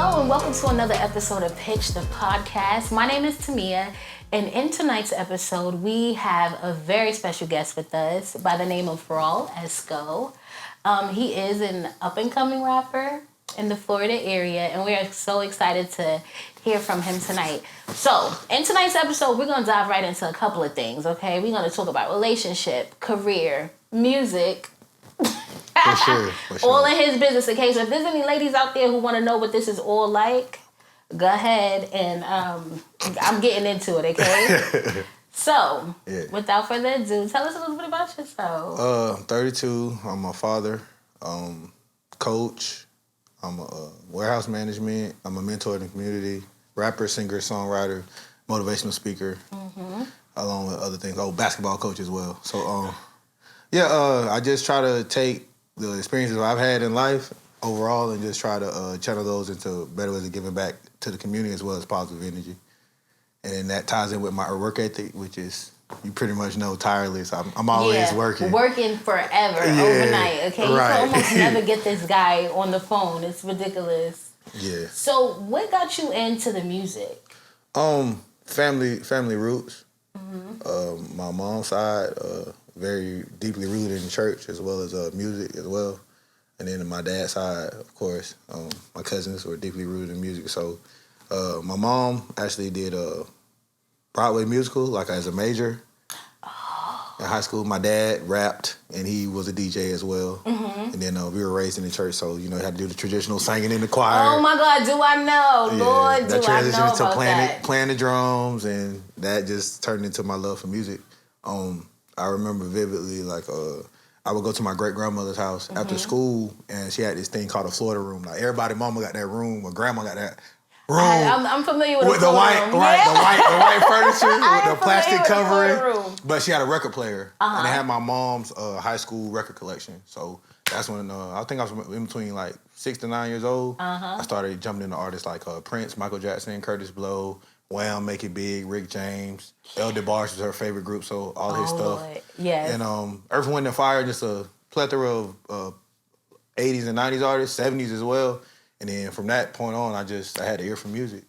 Hello and welcome to another episode of Pitch the Podcast. My name is Tamia, and in tonight's episode, we have a very special guest with us by the name of Raul Esco. He is an up-and-coming rapper in the Florida area, and we are so excited to hear from him tonight. So, in tonight's episode, we're going to dive right into a couple of things, okay? We're going to talk about relationship, career, music, For sure. all in his business. Okay, so if there's any ladies out there who want to know what this is all like, go ahead and I'm getting into it, okay? So, without further ado, tell us a little bit about yourself. I'm 32. I'm a father, coach. I'm a warehouse management. I'm a mentor in the community, rapper, singer, songwriter, motivational speaker, along with other things. Oh, basketball coach as well. So, I just try to take the experiences I've had in life overall and just try to channel those into better ways of giving back to the community as well as positive energy. And then that ties in with my work ethic, which is, you pretty much know, tireless. I'm always working. Working forever, overnight, okay? You can almost never get this guy on the phone. It's ridiculous. Yeah. So what got you into the music? Family roots. My mom's side, very deeply rooted in church as well as music as well. And then my dad's side, of course, my cousins were deeply rooted in music. So my mom actually did a Broadway musical, like as a major. In high school, my dad rapped, and he was a DJ as well. And then we were raised in the church, so, you had to do the traditional singing in the choir. Oh, my God, do I know? Yeah, Lord, that do I know transitioned about to playing the drums, and that just turned into my love for music. I remember vividly, I would go to my great-grandmother's house after school, and she had this thing called a Florida room. Like, everybody, mama got that room, or grandma got that room. I'm familiar with the white, room. right? Yeah. The white furniture with the plastic covering. Room. But she had a record player, and it had my mom's high school record collection. So that's when I think I was in between 6 to 9 years old. I started jumping into artists like Prince, Michael Jackson, Curtis Blow, Wham, Make It Big, Rick James. El DeBarge was her favorite group, so all his stuff. Lord. Yes. And Earth, Wind and Fire, just a plethora of 80s and 90s artists, 70s as well. And then from that point on, I had an ear for music.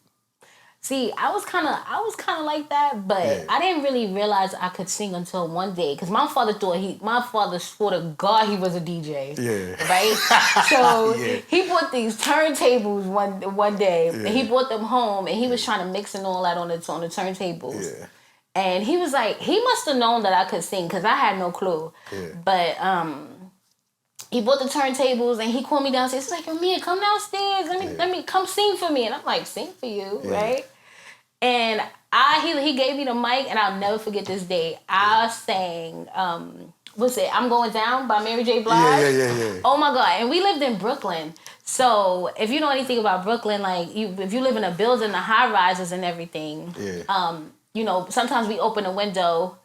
See, I was kind of like that, but I didn't really realize I could sing until one day, because my father swore to God he was a DJ. Yeah. Right? So he bought these turntables one day, and he brought them home, and he was trying to mix and all that on the turntables. Yeah. And he was like, he must have known that I could sing, because I had no clue. Yeah. But he bought the turntables, and he called me downstairs. He's like, Mia, come downstairs. Let me come sing for me. And I'm like, sing for you, right? And he gave me the mic, and I'll never forget this day. I sang, what's it? I'm Going Down by Mary J. Blige. Yeah. Oh my God. And we lived in Brooklyn. So if you know anything about Brooklyn, if you live in a building, the high rises and everything, sometimes we open a window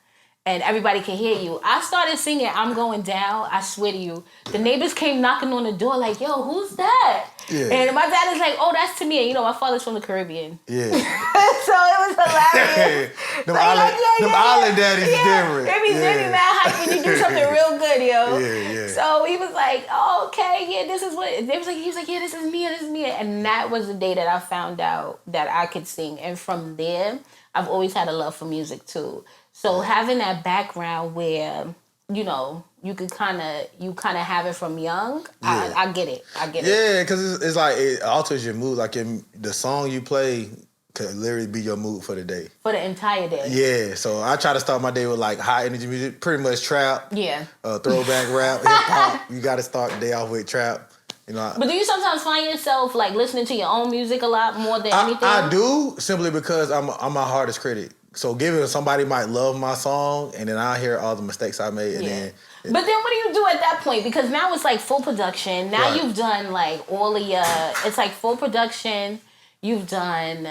and everybody can hear you. I started singing I'm Going Down, I swear to you. The neighbors came knocking on the door like, yo, who's that? Yeah. And my dad is like, oh, that's Tamia. My father's from the Caribbean. Yeah. So it was hilarious. Them island daddies different. They be mad hype when you do something real good, yo. Yeah. So he was like, oh, okay, this is what... He was like, yeah, this is Mia. And that was the day that I found out that I could sing. And from there, I've always had a love for music, too. So having that background where, you could kind of have it from young, I get it. Yeah, because it's like it alters your mood. Like the song you play could literally be your mood for the day. For the entire day. Yeah, so I try to start my day with high energy music, pretty much trap. Yeah. Throwback rap, hip hop. You got to start the day off with trap. But do you sometimes find yourself listening to your own music a lot more than anything? I do, simply because I'm my hardest critic. So given somebody might love my song, and then I hear all the mistakes I made, and then... But then what do you do at that point? Because now it's full production. Now you've done all of your... It's full production. You've done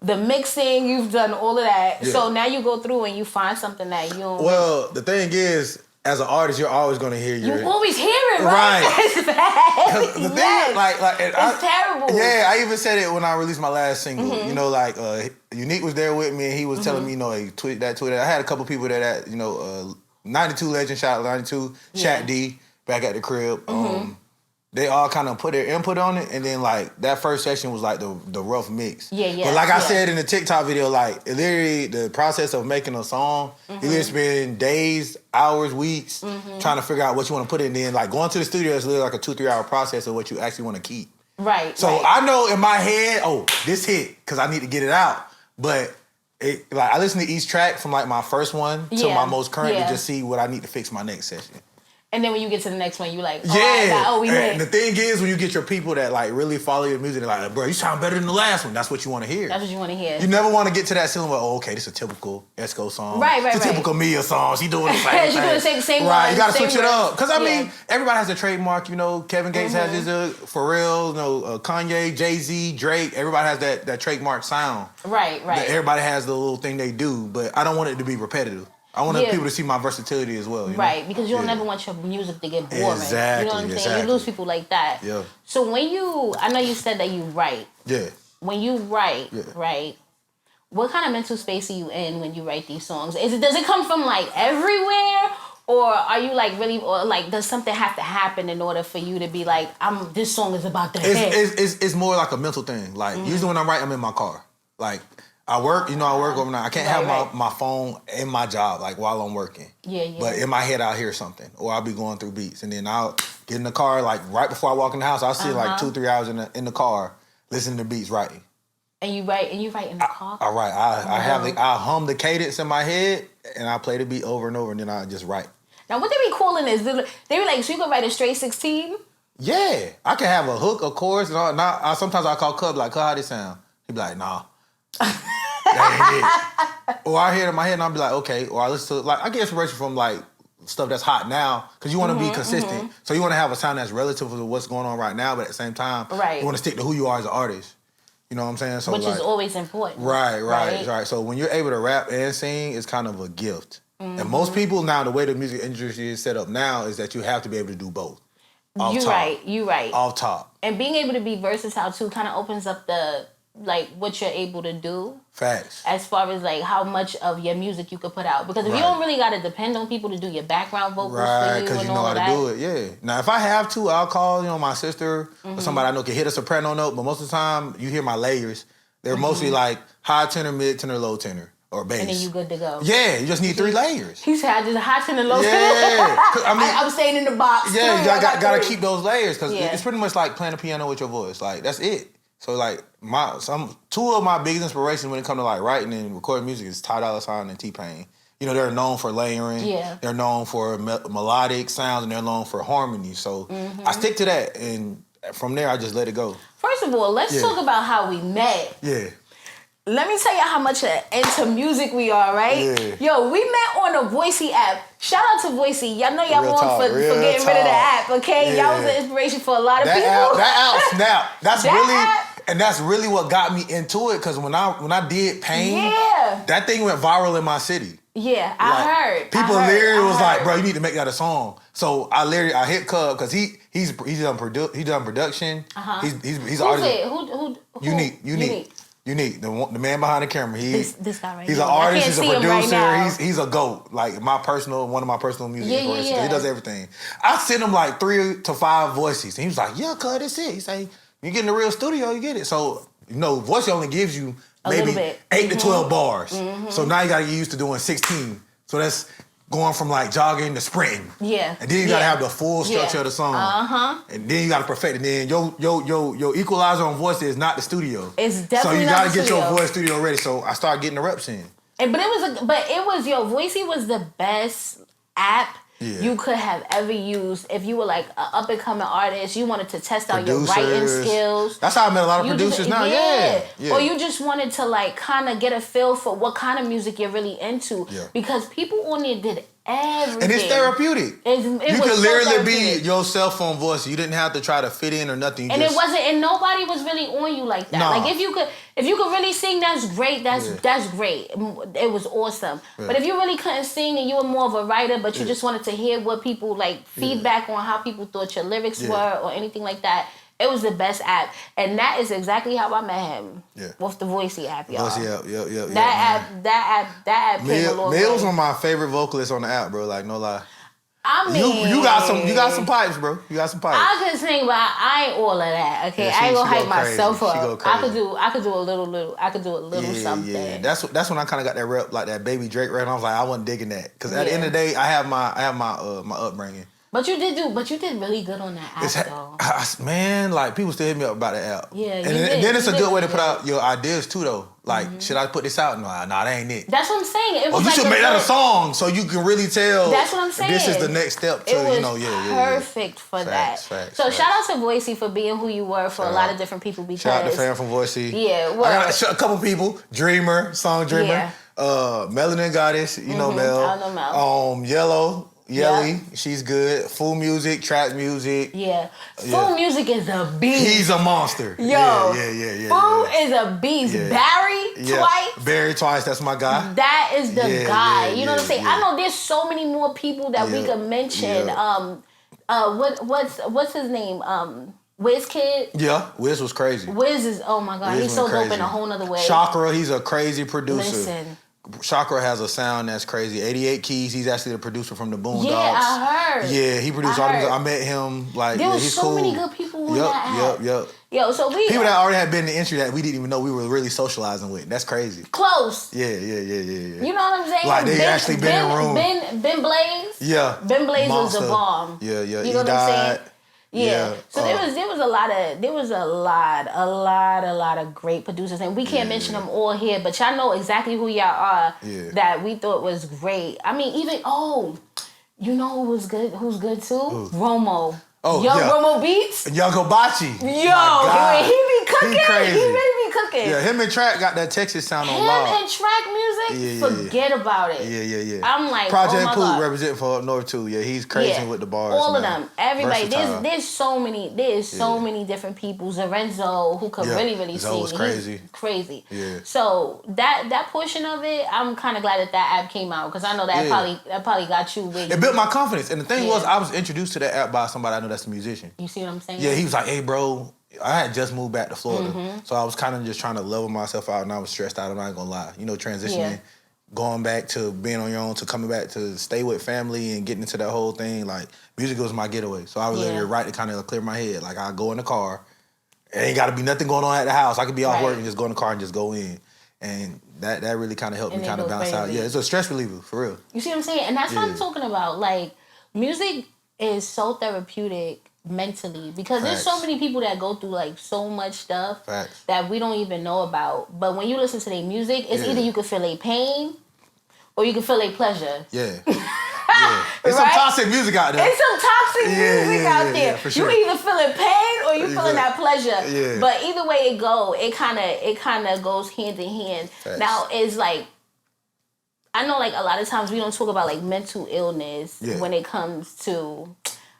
the mixing. You've done all of that. Yeah. So now you go through and you find something that you don't... Well, the thing is, as an artist, you're always going to hear your... You always hear it, right? It's bad. The thing, it's terrible. Yeah, I even said it when I released my last single. Unique was there with me, and he was telling me, tweet that. I had a couple people that 92 legend, shout out 92, Shaq D, back at the crib. they all kind of put their input on it, and then like that first section was like the rough mix. Yeah. But like I said in the TikTok video, like literally the process of making a song, you literally spend days, hours, weeks trying to figure out what you want to put in. Then like going to the studio is literally like a 2-3 hour process of what you actually want to keep. Right. So I know in my head, oh, this hit because I need to get it out. But I listen to each track from like my first one to my most current to just see what I need to fix my next session. And then when you get to the next one, you're like, oh, we and the thing is, when you get your people that like really follow your music, they're like, bro, you sound better than the last one. That's what you want to hear. That's what you want to hear. You never want to get to that ceiling where, oh, okay, this is a typical Esco song. Right. It's a typical Mia song. She doing the same thing. She doing the same right, one, you got to same switch it up. Because, I Yeah. mean, everybody has a trademark. You know, Kevin Gates has his, Pharrell, Kanye, Jay-Z, Drake. Everybody has that trademark sound. Right. Everybody has the little thing they do, but I don't want it to be repetitive. I want people to see my versatility as well. You know? Right, because you don't ever want your music to get boring. Exactly, You know what I'm saying? You lose people like that. Yeah. So I know you said that you write. Yeah. When you write, right, what kind of mental space are you in when you write these songs? Does it come from like everywhere? Or are you like really, or like does something have to happen in order for you to be like, this song is about to hit? It's more like a mental thing. Like usually when I'm writing, I'm in my car. Like I work overnight. I can't have my phone in my job like while I'm working. Yeah. But in my head, I'll hear something, or I'll be going through beats, and then I'll get in the car like right before I walk in the house. I'll sit like 2-3 hours in the car listening to beats, writing. And you write in the car. I write. I hum the cadence in my head, and I play the beat over and over, and then I just write. Now, what they be calling this? They be like, so you can write a straight 16? Yeah, I can have a hook, a chorus, and all. Now, sometimes I call Cub like, how this sound? He be like, nah. That ain't it. Or I hear it in my head and I'll be like, okay. Or I listen to, like, I get inspiration from, like, stuff that's hot now because you want to be consistent. So you want to have a sound that's relative to what's going on right now, but at the same time, you want to stick to who you are as an artist. You know what I'm saying? So Which is always important. Right. So when you're able to rap and sing, it's kind of a gift. And most people now, the way the music industry is set up now is that you have to be able to do both. You right. Off top. And being able to be versatile too kind of opens up what you're able to do. Facts. As far as like how much of your music you could put out. Because if you don't really got to depend on people to do your background vocals for you because and you know all how that. to do it, yeah. Now, if I have to, I'll call, my sister or somebody I know can hit a soprano note, but most of the time, you hear my layers. They're mostly like high tenor, mid tenor, low tenor, or bass. And then you good to go. Yeah, you just need 3 layers. He said, I just high tenor, low tenor. Yeah. I'm staying in the box. Yeah, you gotta keep those layers because it's pretty much like playing the piano with your voice. Like, that's it. So like two of my biggest inspirations when it comes to like writing and recording music is Ty Dolla $ign and T-Pain. They're known for layering. Yeah. They're known for melodic sounds and they're known for harmony. So I stick to that, and from there I just let it go. First of all, let's talk about how we met. Yeah. Let me tell you how much into music we are, right? Yeah. Yo, we met on the Voicey app. Shout out to Voicey. Y'all know y'all wrong for getting rid of the app, okay? Yeah. Y'all was an inspiration for a lot of people. That app snapped. That That's really what got me into it, because when I did Pain, that thing went viral in my city. Yeah, I heard. People literally was like, bro, you need to make that a song. So I hit Cub because he's done production. He's an artist. Who? Unique, the man behind the camera. This guy right He's here. an artist. He's a producer. Right he's a GOAT. Like one of my personal music influences. Yeah. He does everything. I sent him like 3 to 5 voices, and he was like, "Yeah, cuz that's it." He say, "You get in the real studio, you get it." So voice only gives you maybe 8 to 12 bars. So now you gotta get used to doing 16. So that's going from like jogging to sprinting. Yeah. And then you gotta have the full structure of the song. And then you gotta perfect it. And then your equalizer on voice is not the studio. It's definitely so you not gotta the get studio. your voice studio ready. So I started getting the reps in. But Voicey was the best app you could have ever used if you were like an up and coming artist. You wanted to test out your writing skills. That's how I met a lot of producers now. Yeah. Or you just wanted to like kind of get a feel for what kind of music you're really into. Yeah. Because people on there did everything. And it's therapeutic. You could literally be your cell phone voice. You didn't have to try to fit in or nothing. And nobody was really on you like that. Nah. Like if you could really sing, that's great. That's great. It was awesome. Yeah. But if you really couldn't sing and you were more of a writer, but you just wanted to hear what people like feedback on how people thought your lyrics were or anything like that, it was the best app. And that is exactly how I met him. Yeah. With the Voicey app, y'all. Voicey app, yep. That app came a long way. Mill's one of my favorite vocalists on the app, bro. Like, no lie. I mean, you got some pipes, bro. You got some pipes. I could sing, but I ain't all of that. Okay, Yeah, I ain't gonna she hype go myself crazy. She up. go crazy. I could do a little something. Yeah. That's when I kind of got that rep, like that Baby Drake rep. And I was like, I wasn't digging that because at the end of the day, I have my upbringing. But you did really good on that app, though. Man, like people still hit me up about the app. Yeah, and then it's a good way to put out your ideas too, though. Like, should I put this out? No, that ain't it. That's what I'm saying. You should make that a song so you can really tell. That's what I'm saying. This is the next step to, it was perfect for that. Facts. Shout out to Boise for being who you were for a lot of different people. Because shout out to fam from Boise. Yeah, well, I got a couple people. Song Dreamer. Yeah. Melanin Goddess, you know Mel. I know Mel. Yelly, she's good. Full music, trap music. Yeah. Full music is a beast. He's a monster. Yo. Yeah. Full is a beast. Yeah. Barry twice. Barry twice, that's my guy. That is the guy. You know what I'm saying? Yeah. I know there's so many more people that we could mention. Yeah. What's his name? WizKid. Yeah, Wiz was crazy. Wiz is, oh my God, he's so dope in a whole nother way. Chakra, he's a crazy producer. Listen. Chakra has a sound that's crazy. 88 Keys, he's actually the producer from the Boondocks. Yeah, I heard. Yeah, he produced all the music. I met him. Like, there was he's so cool. many good people on that app. Yep. Yo, so people that already had been in the industry that we didn't even know we were really socializing with. That's crazy. Close. Yeah. You know what I'm saying? Like they actually been in the room. Ben Blaze. Yeah. Ben Blaze Monster. was the bomb. Yeah. You know he what died. I'm saying? Yeah. So there was a lot of great producers, and we can't mention them all here, but y'all know exactly who y'all are that we thought was great. I mean, even you know who was good? Who's good too? Romo. Romo Beats. Young Hibachi. Yo, he be cooking. He crazy. He really be cooking. Yeah, him and Track got that Texas sound on loud. Him and Track music, forget about it. Yeah. I'm like, Project oh my Poop God. representing for up north too. Yeah, he's crazy with the bars. All of man. them, everybody. Versatile. There's so many different people. Zarenzo, who could really Zoe sing. was crazy. He's crazy. Yeah. So that portion of it, I'm kind of glad that app came out because I know that probably got you with. It built my confidence, and the thing was, I was introduced to that app by somebody I know that's a musician. You see what I'm saying? Yeah, he was like, "Hey, bro." I had just moved back to Florida, so I was kind of just trying to level myself out, and I was stressed out. I'm not gonna lie, transitioning, going back to being on your own, to coming back to stay with family and getting into that whole thing. Like music was my getaway, so I was literally right to kind of clear my head. Like I go in the car, it ain't got to be nothing going on at the house. I could be off work and just go in the car and just go in, and that really kind of helped me kind of bounce out. Yeah, it's a stress reliever for real. You see what I'm saying? And that's what I'm talking about. Like music is so therapeutic mentally because there's so many people that go through like so much stuff that we don't even know about. But when you listen to their music, it's either you can feel a pain or you can feel a pleasure. Yeah. It's some toxic music out there. It's some toxic music out there. For sure. You either feeling pain or you feeling that pleasure. Yeah. But either way it go, it kind of goes hand in hand. Now it's like I know like a lot of times we don't talk about like mental illness when it comes to,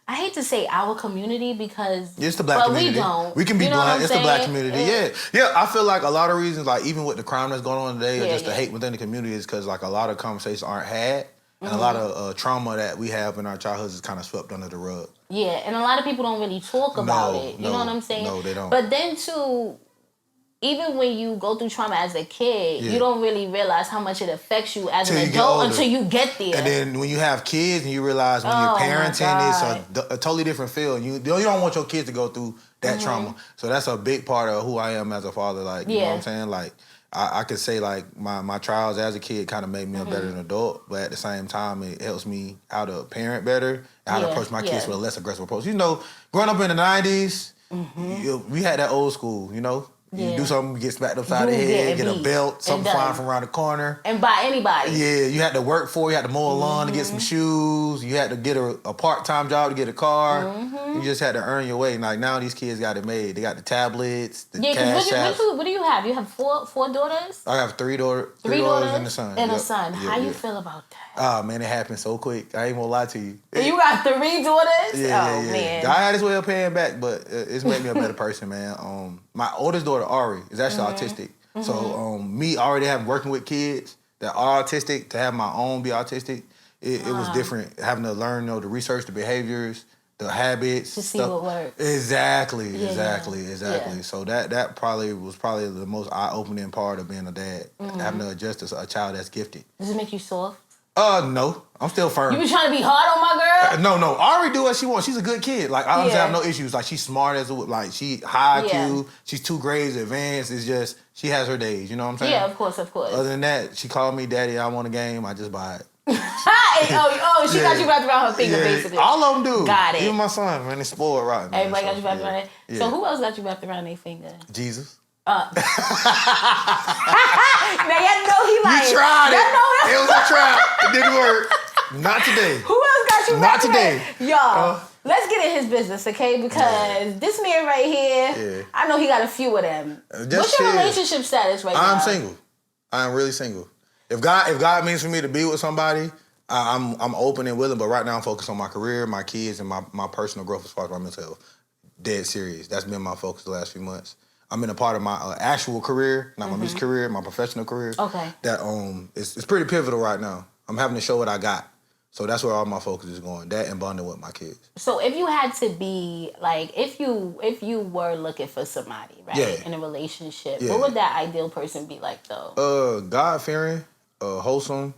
I hate to say our community because it's the black community. We don't. We can be blunt. It's the black community. Yeah. I feel like a lot of reasons, like even with the crime that's going on today, or just the hate within the community, is because like a lot of conversations aren't had, and a lot of trauma that we have in our childhoods is kind of swept under the rug. Yeah, and a lot of people don't really talk about it. You know what I'm saying? No, they don't. But then too, even when you go through trauma as a kid, you don't really realize how much it affects you as an adult until you get there. And then when you have kids and you realize when you're parenting, it's a totally different feel. You don't want your kids to go through that trauma. So that's a big part of who I am as a father. Like, you know what I'm saying? Like, I could say like my trials as a kid kind of made me a better adult, but at the same time, it helps me how to parent better and how to approach my kids with a less aggressive approach. Growing up in the 90s, we had that old school, You do something, get smacked upside the head, get a belt, something flying from around the corner. And by anybody. Yeah, you had to work for it. You had to mow a lawn to get some shoes. You had to get a part-time job to get a car. You just had to earn your way. Like now these kids got it made. They got the tablets, the cash apps. What do you have? You have four daughters? I have three daughters and a son. And a son. How you feel about that? Oh, man, it happened so quick. I ain't gonna lie to you. You got 3 daughters? Yeah. Man. God had his way of paying back, but it's made me a better person, man. My oldest daughter, Ari, is actually autistic. So me already working with kids that are autistic, to have my own be autistic, it was different. Having to learn, the research, the behaviors, the habits. To see what works. Exactly. Yeah. So that probably was the most eye-opening part of being a dad, having to adjust to a child that's gifted. Does it make you soft? No. I'm still firm. You be trying to be hard on my girl? No. Ari do what she wants. She's a good kid. Like, I honestly Yeah. have no issues. Like, she's smart as like she high IQ. Yeah. She's 2 grades advanced. It's just she has her days. You know what I'm saying? Yeah, of course. Other than that, she called me daddy. I want a game. I just buy it. She got you wrapped around her finger, basically. All of them do. Got it. Even my son, man, they spoiled rotten. Man. Everybody got you wrapped around it. Yeah. So who else got you wrapped around their finger? Jesus. Now y'all know he like. You tried it. Y'all know It was a trap. It didn't work. Not today. Who else got you Not wrapped today. around? Y'all, let's get in his business, okay? Because this man right here, I know he got a few of them. What's your relationship status right now? I'm single. I'm really single. If God means for me to be with somebody, I'm open and willing. But right now I'm focused on my career, my kids, and my personal growth as far as my mental health. Dead serious. That's been my focus the last few months. I'm in a part of my actual career, not my music career, my professional career. Okay. That it's pretty pivotal right now. I'm having to show what I got. So that's where all my focus is going. That and bonding with my kids. So if you had to be like, if you were looking for somebody, right, in a relationship, what would that ideal person be like though? God-fearing, wholesome,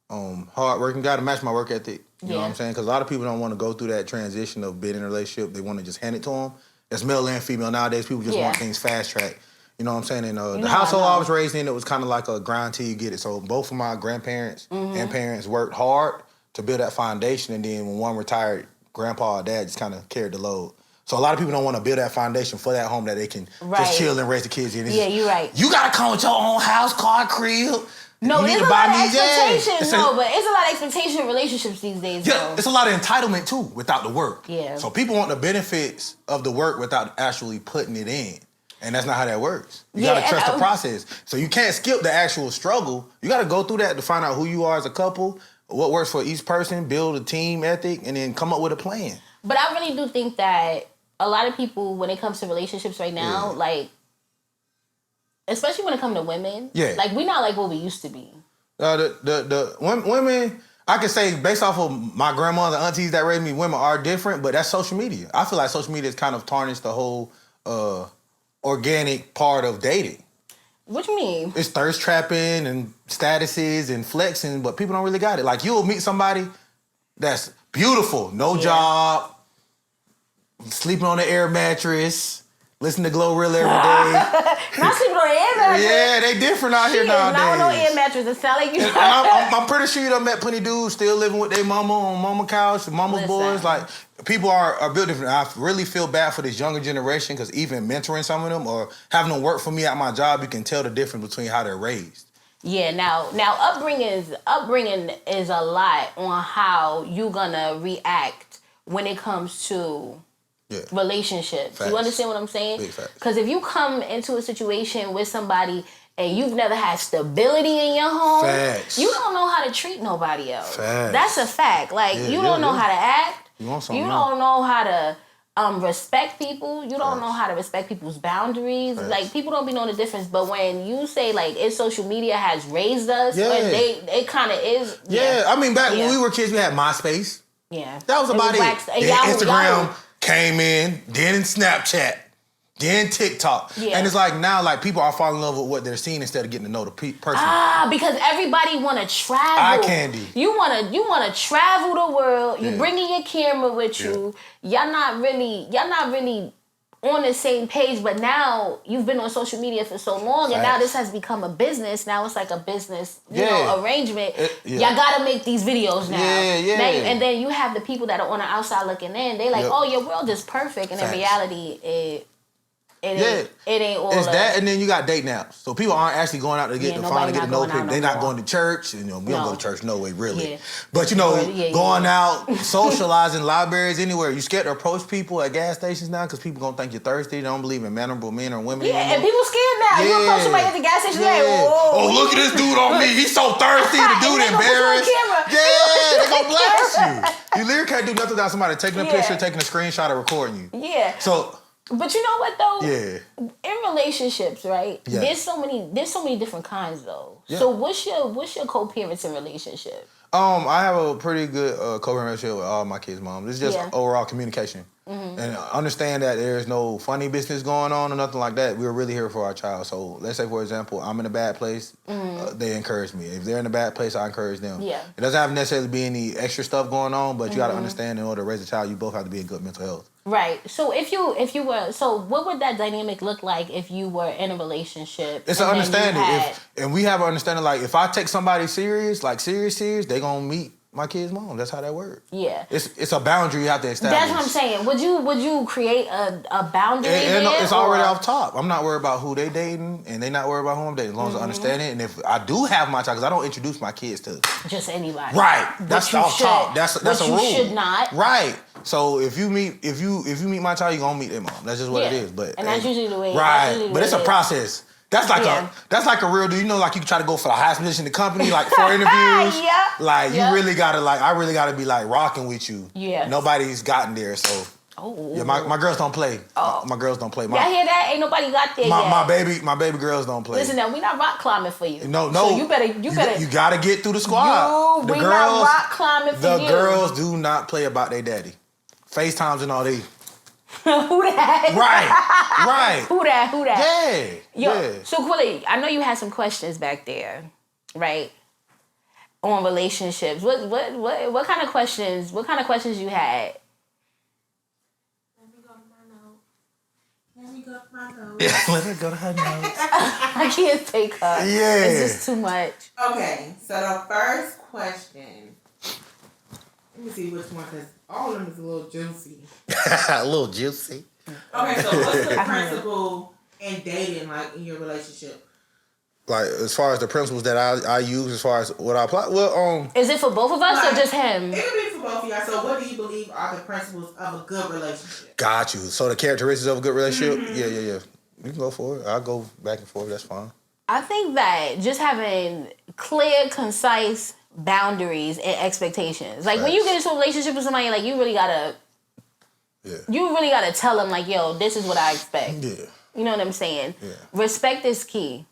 hard-working, got to match my work ethic. You know what I'm saying? Because a lot of people don't want to go through that transition of being in a relationship. They want to just hand it to them. That's male and female. Nowadays, people just want things fast-tracked. You know what I'm saying? And the household I was raised in, it was kind of like a grind till you get it. So both of my grandparents and parents worked hard to build that foundation. And then when one retired, grandpa or dad just kind of carried the load. So a lot of people don't want to build that foundation for that home that they can just chill and raise the kids in. You're right. You got to come with your own house, car, crib. No, there's a lot of expectation. No, but it's a lot of expectation in relationships these days. Yeah, it's a lot of entitlement too without the work. Yeah. So people want the benefits of the work without actually putting it in. And that's not how that works. You got to trust the process. So you can't skip the actual struggle. You got to go through that to find out who you are as a couple, what works for each person, build a team ethic, and then come up with a plan. But I really do think that a lot of people, when it comes to relationships right now, like, especially when it comes to women, like, we're not like what we used to be. The women, I can say based off of my grandmas and aunties that raised me, women are different, but that's social media. I feel like social media has kind of tarnished the whole organic part of dating. What you mean? It's thirst trapping and statuses and flexing, but people don't really got it. Like, you'll meet somebody that's beautiful, no job, sleeping on an air mattress, listen to Glorilla every day. Not sleeping on an air mattress. Yeah, they different out here nowadays. Not on no air mattress. It sound like you. I'm pretty sure you done met plenty dudes still living with their mama on mama couch, mama's boys. Like, people are built different. I really feel bad for this younger generation because even mentoring some of them or having them work for me at my job, you can tell the difference between how they're raised. Yeah, now upbringing is a lot on how you gonna react when it comes to relationships. Facts. You understand what I'm saying? Because if you come into a situation with somebody and you've never had stability in your home, you don't know how to treat nobody else. That's a fact. Like, you don't know how to act. You don't know how to respect people. You don't know how to respect people's boundaries. Like, people don't be knowing the difference. But when you say, like, social media has raised us, it kind of is. I mean, back when we were kids, we had MySpace. Yeah. That was about it. Instagram came in, then Snapchat, then TikTok. And it's like now, like, people are falling in love with what they're seeing instead of getting to know the person. Because everybody want to travel. Eye candy. You want to travel the world. You bringing your camera with you. Y'all not really on the same page, but now you've been on social media for so long, and now this has become a business. Now it's like a business, you know, arrangement. Y'all gotta make these videos now. And then you have the people that are on the outside looking in. They like, oh, your world is perfect, and in reality, it ain't all. It's that, and then you got dating apps. So people aren't actually going out to get to know people. They're not going to church. You know, we don't go to church no way, really. But, you know, going out, socializing, libraries, anywhere. You scared to approach people at gas stations now because people going to think you're thirsty. They don't believe in mannerable men or women anymore. And people scared now. You approach somebody at the gas station, like, whoa. Oh, look at this dude on me. He's so thirsty. The dude embarrassed. They're going to blast you. You literally can't do nothing without somebody taking a picture, taking a screenshot, or recording you. So... But you know what though? In relationships, right? There's so many different kinds though. So what's your co-parenting relationship? I have a pretty good co-parent relationship with all my kids' moms. It's just overall communication. And understand that there's no funny business going on or nothing like that. We're really here for our child. So let's say, for example, I'm in a bad place. They encourage me. If they're in a bad place, I encourage them. Yeah. It doesn't have to necessarily be any extra stuff going on, but you got to understand in order to raise a child, you both have to be in good mental health. Right. So if you were, so what would that dynamic look like if you were in a relationship? It's an understanding. And we have an understanding, like, if I take somebody serious, like serious, they going to meet my kid's mom. That's how that works. Yeah. It's a boundary you have to establish. That's what I'm saying. Would you create a boundary and there, it's already off top. I'm not worried about who they dating, and they not worried about who I'm dating, as long as I understand it. And if I do have my child, because I don't introduce my kids to just anybody. Right. That's off top. That's a rule. You should not. Right. So if you meet my child, you're gonna meet their mom. That's just what it is. But that's usually the way. Right. But it's a process. That's like a real dude. You know, like you try to go for the highest position in the company, like for interviews. Like you really gotta I really gotta be like rocking with you. Yeah. Nobody's gotten there, so. Oh. Yeah, my girls don't play. My girls don't play. Y'all hear that? Ain't nobody got there yet. My baby girls don't play. Listen, now we not rock climbing for you. No. So you better. You gotta get through the squad. We not rock climbing for you. The girls do not play about their daddy. FaceTimes and all these. Who that? Right. Who that? Yeah. So Quilly, I know you had some questions back there, right? On relationships. What kind of questions? What kind of questions you had? Let me go to my notes. Yeah, let her go to her notes. I can't take her. Yeah. It's just too much. Okay, so the first question. Let me see which one, because all of them is a little juicy. A little juicy. Okay, so what's the principle in dating, like, in your relationship? Like, as far as the principles that I use, as far as what I apply, Is it for both of us or just him? It could be for both of y'all. So what do you believe are the principles of a good relationship? Got you. So the characteristics of a good relationship? Yeah. You can go for it. I'll go back and forth. That's fine. I think that just having clear, concise boundaries and expectations. Like, when you get into a relationship with somebody, like, you really gotta tell them, like, yo, this is what I expect. Yeah. You know what I'm saying? Yeah. Respect is key.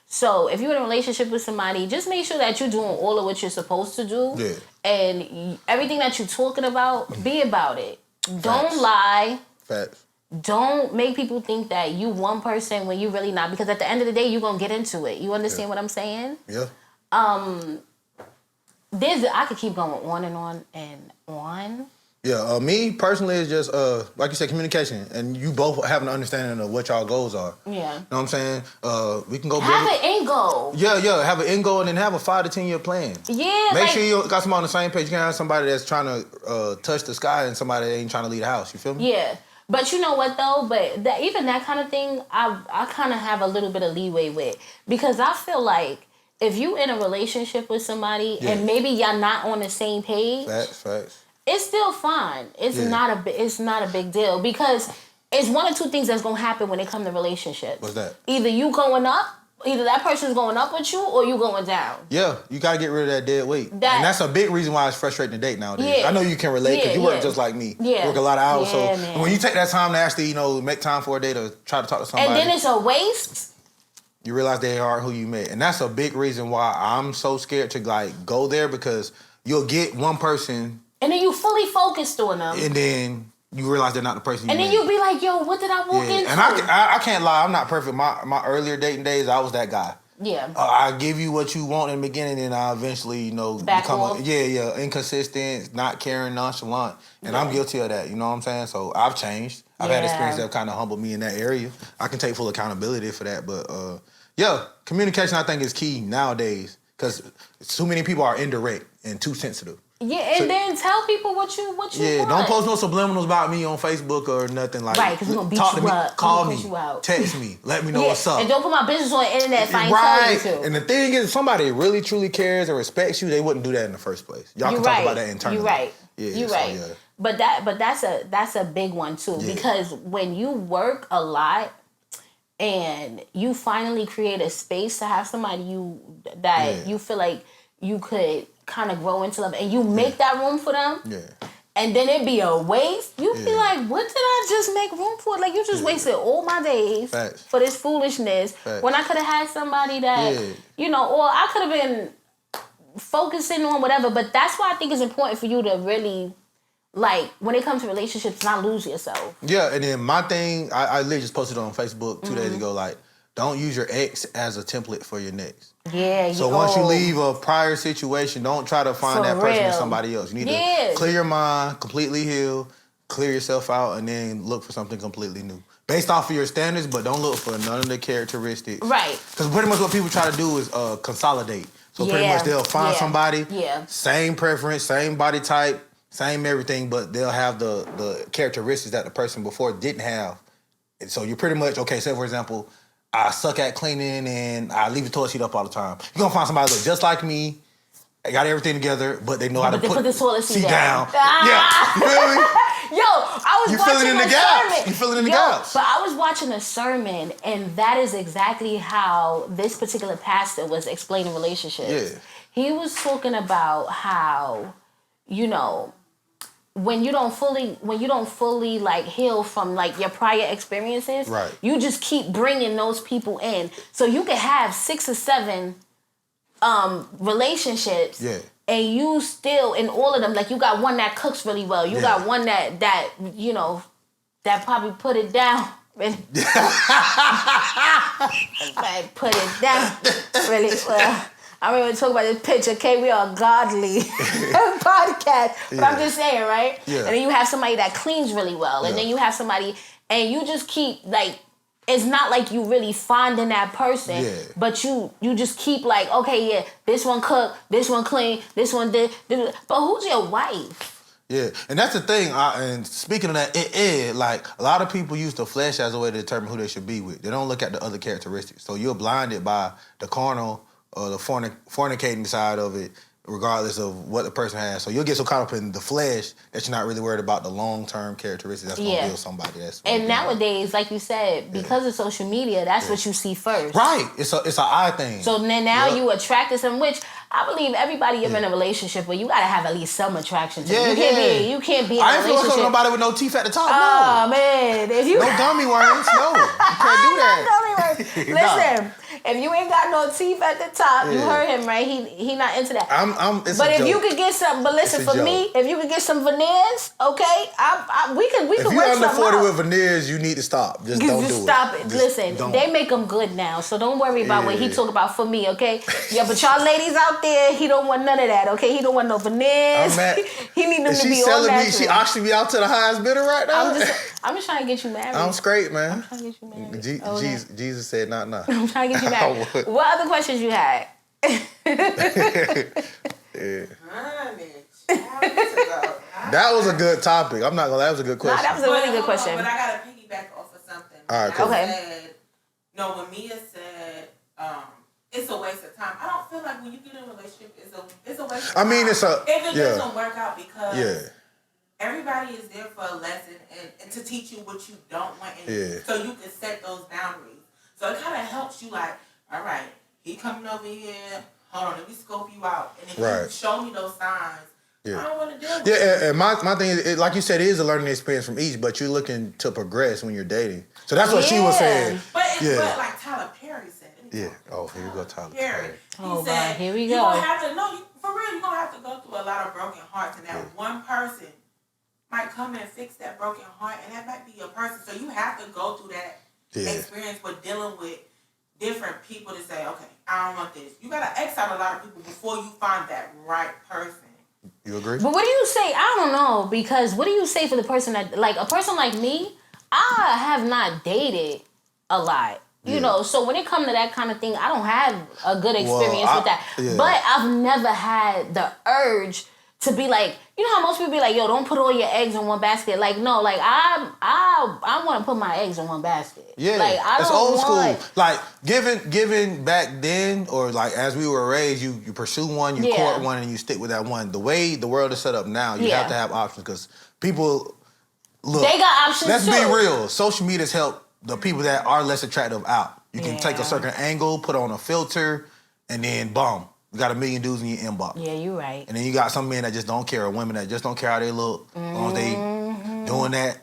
So if you're in a relationship with somebody, just make sure that you're doing all of what you're supposed to do. Yeah. And everything that you're talking about, be about it. Don't lie. Facts. Don't make people think that you one person when you really not. Because at the end of the day, you're going to get into it. You understand what I'm saying? Yeah. I could keep going on and on and on. Yeah, me personally is just, like you said, communication. And you both have an understanding of what y'all goals are. Yeah. You know what I'm saying? We can go... Have an end goal. Yeah, have an end goal and then have a 5 to 10 year plan. Yeah. Make sure you got somebody on the same page. You can't have somebody that's trying to touch the sky and somebody that ain't trying to leave the house. You feel me? Yeah. But you know what, though? But even that kind of thing, I kind of have a little bit of leeway with. Because I feel like if you in a relationship with somebody and maybe y'all not on the same page... Facts. It's still fine. It's not a big deal because it's one or two things that's gonna happen when it comes to relationships. What's that? Either that person's going up with you or you going down. Yeah, you gotta get rid of that dead weight. And that's a big reason why it's frustrating to date nowadays. Yeah. I know you can relate because you work just like me. Yeah. You work a lot of hours. So when you take that time to actually, make time for a day to try to talk to somebody. And then it's a waste. You realize they aren't who you met. And that's a big reason why I'm so scared to go there because you'll get one person. And then you fully focused on them. And then you realize they're not the person you And then you'll be like, yo, what did I walk into? And I can't lie, I'm not perfect. My earlier dating days, I was that guy. Yeah. I give you what you want in the beginning and I eventually, become inconsistent, not caring, nonchalant. And I'm guilty of that, you know what I'm saying? So I've changed. I've had experience that kind of humbled me in that area. I can take full accountability for that. But communication I think is key nowadays because too many people are indirect and too sensitive. Yeah, and then tell people what you want. Don't post no subliminals about me on Facebook or nothing like that. Right, because we're going to beat you up. Call me, text me, let me know what's up. And don't put my business on the internet if I ain't telling you to. And the thing is, if somebody really truly cares and respects you, they wouldn't do that in the first place. Y'all can talk about that internally. You're right. Yeah, You're right. Yeah. But that's a big one too because when you work a lot and you finally create a space to have somebody you feel like you could kind of grow into love and you make that room for them and then it be a waste, you be like, what did I just make room for? Like, you just wasted all my days for this foolishness when I could have had somebody that or I could have been focusing on whatever. But that's why I think it's important for you to really like when it comes to relationships, not lose yourself. Yeah, and then my thing, I literally just posted on Facebook 2 days ago, like, don't use your ex as a template for your next. Yeah. So once you leave a prior situation, don't try to find For that person in real. somebody else. You need to clear your mind, completely heal, clear yourself out, and then look for something completely new. Based off of your standards, but don't look for none of the characteristics. Right. Because pretty much what people try to do is consolidate. So pretty much they'll find somebody, same preference, same body type, same everything, but they'll have the characteristics that the person before didn't have. And so you're pretty much, okay, say for example, I suck at cleaning and I leave the toilet seat up all the time. You're going to find somebody that look just like me, they got everything together, but they know how to put the toilet seat down. Yeah, you feel me? Yo, I was watching in the a gaps. sermon. You filling in the gaps. But I was watching a sermon, and that is exactly how this particular pastor was explaining relationships. Yeah. He was talking about how, you know, when you don't fully like heal from like your prior experiences, right, you just keep bringing those people in. So you could have 6 or 7 relationships. Yeah. And you still, in all of them, like you got one that cooks really well. You got one that you know, that probably put it down. Like put it down really well. I remember talking about this picture, okay? We are godly podcast. But I'm just saying, right? Yeah. And then you have somebody that cleans really well. And then you have somebody, and you just keep, like, it's not like you really finding that person, but you just keep like, okay, yeah, this one cook, this one clean, this one did. But who's your wife? Yeah, and that's the thing. And speaking of that, like a lot of people use the flesh as a way to determine who they should be with. They don't look at the other characteristics. So you're blinded by the carnal or the fornicating side of it, regardless of what the person has. So you'll get so caught up in the flesh that you're not really worried about the long-term characteristics that's going to build somebody. And nowadays, like you said, because of social media, that's what you see first. Right. It's an eye thing. So then now you attracted some, which I believe everybody you're in a relationship with, you got to have at least some attraction to. You can't be in a relationship. I ain't feeling with nobody with no teeth at the top, Oh, man. If you no gummy worms, no. You can't do that. No gummy worms. Listen. If you ain't got no teeth at the top, you heard him, right? He not into that. But if you could get some, but listen, for me, if you could get some veneers, okay, we could work something out. If you're under 40 with veneers, you need to stop. Just don't do it. Stop it. Listen, they make them good now, so don't worry about what he talk about for me, okay? Yeah, but y'all ladies out there, he don't want none of that, okay? He don't want no veneers. He need them to be all natural. She auctioned me out to the highest bidder right now. I'm just trying to get you married. I'm straight, man. I'm trying to get you married. Jesus said, nah. I'm trying to get you married. What other questions you had? That was a good topic. I'm not gonna lie, that was a good question. That was a really good question. But I gotta piggyback off of something. All right, cool. When Mia said, it's a waste of time. I don't feel like when you get in a relationship, it's a waste of time. If it doesn't work out, because everybody is there for a lesson and to teach you what you don't want, so you can set those boundaries. So it kind of helps you, like, all right, he coming over here. Hold on, let me scope you out, and if you show me those signs, I don't want to deal with it. And my thing is, like you said, it is a learning experience from each, but you're looking to progress when you're dating. So that's what she was saying. But like Tyler Perry said. Oh, here we go, Tyler Perry. Oh, God, here we go. You're going to have to, for real, you're going to have to go through a lot of broken hearts, and that one person might come in and fix that broken heart, and that might be your person. So you have to go through that experience with dealing with different people to say, okay, I don't want this. You got to X out a lot of people before you find that right person. You agree? But what do you say? I don't know, because what do you say for the person that, like, a person like me, I have not dated a lot. You know, so when it comes to that kind of thing, I don't have a good experience with that. But I've never had the urge to be like, you know how most people be like, yo, don't put all your eggs in one basket. Like, no, like I want to put my eggs in one basket. Yeah, like, I it's don't old want... school. Like given back then, or like as we were raised, you pursue one, you court one, and you stick with that one. The way the world is set up now, you have to have options, because people look. They got options. Let's be real. Social media's helped the people that are less attractive out. You can take a certain angle, put on a filter, and then boom. You got 1 million dudes in your inbox. Yeah, you're right. And then you got some men that just don't care, or women that just don't care how they look, as long as they doing that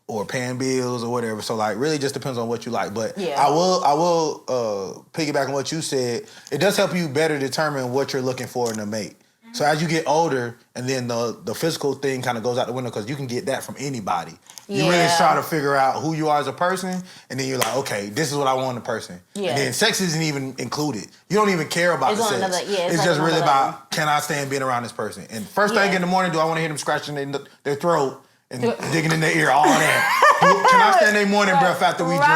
or paying bills or whatever. So like, really just depends on what you like. But I will piggyback on what you said. It does help you better determine what you're looking for in a mate. So as you get older, and then the physical thing kind of goes out the window because you can get that from anybody. You really try to figure out who you are as a person, and then you're like, okay, this is what I want in a person. Yeah. And then sex isn't even included. You don't even care about the sex. It's just really about, can I stand being around this person? And first thing in the morning, do I want to hear them scratching their throat and digging in their ear, all that? Can I stand their morning breath after we drink?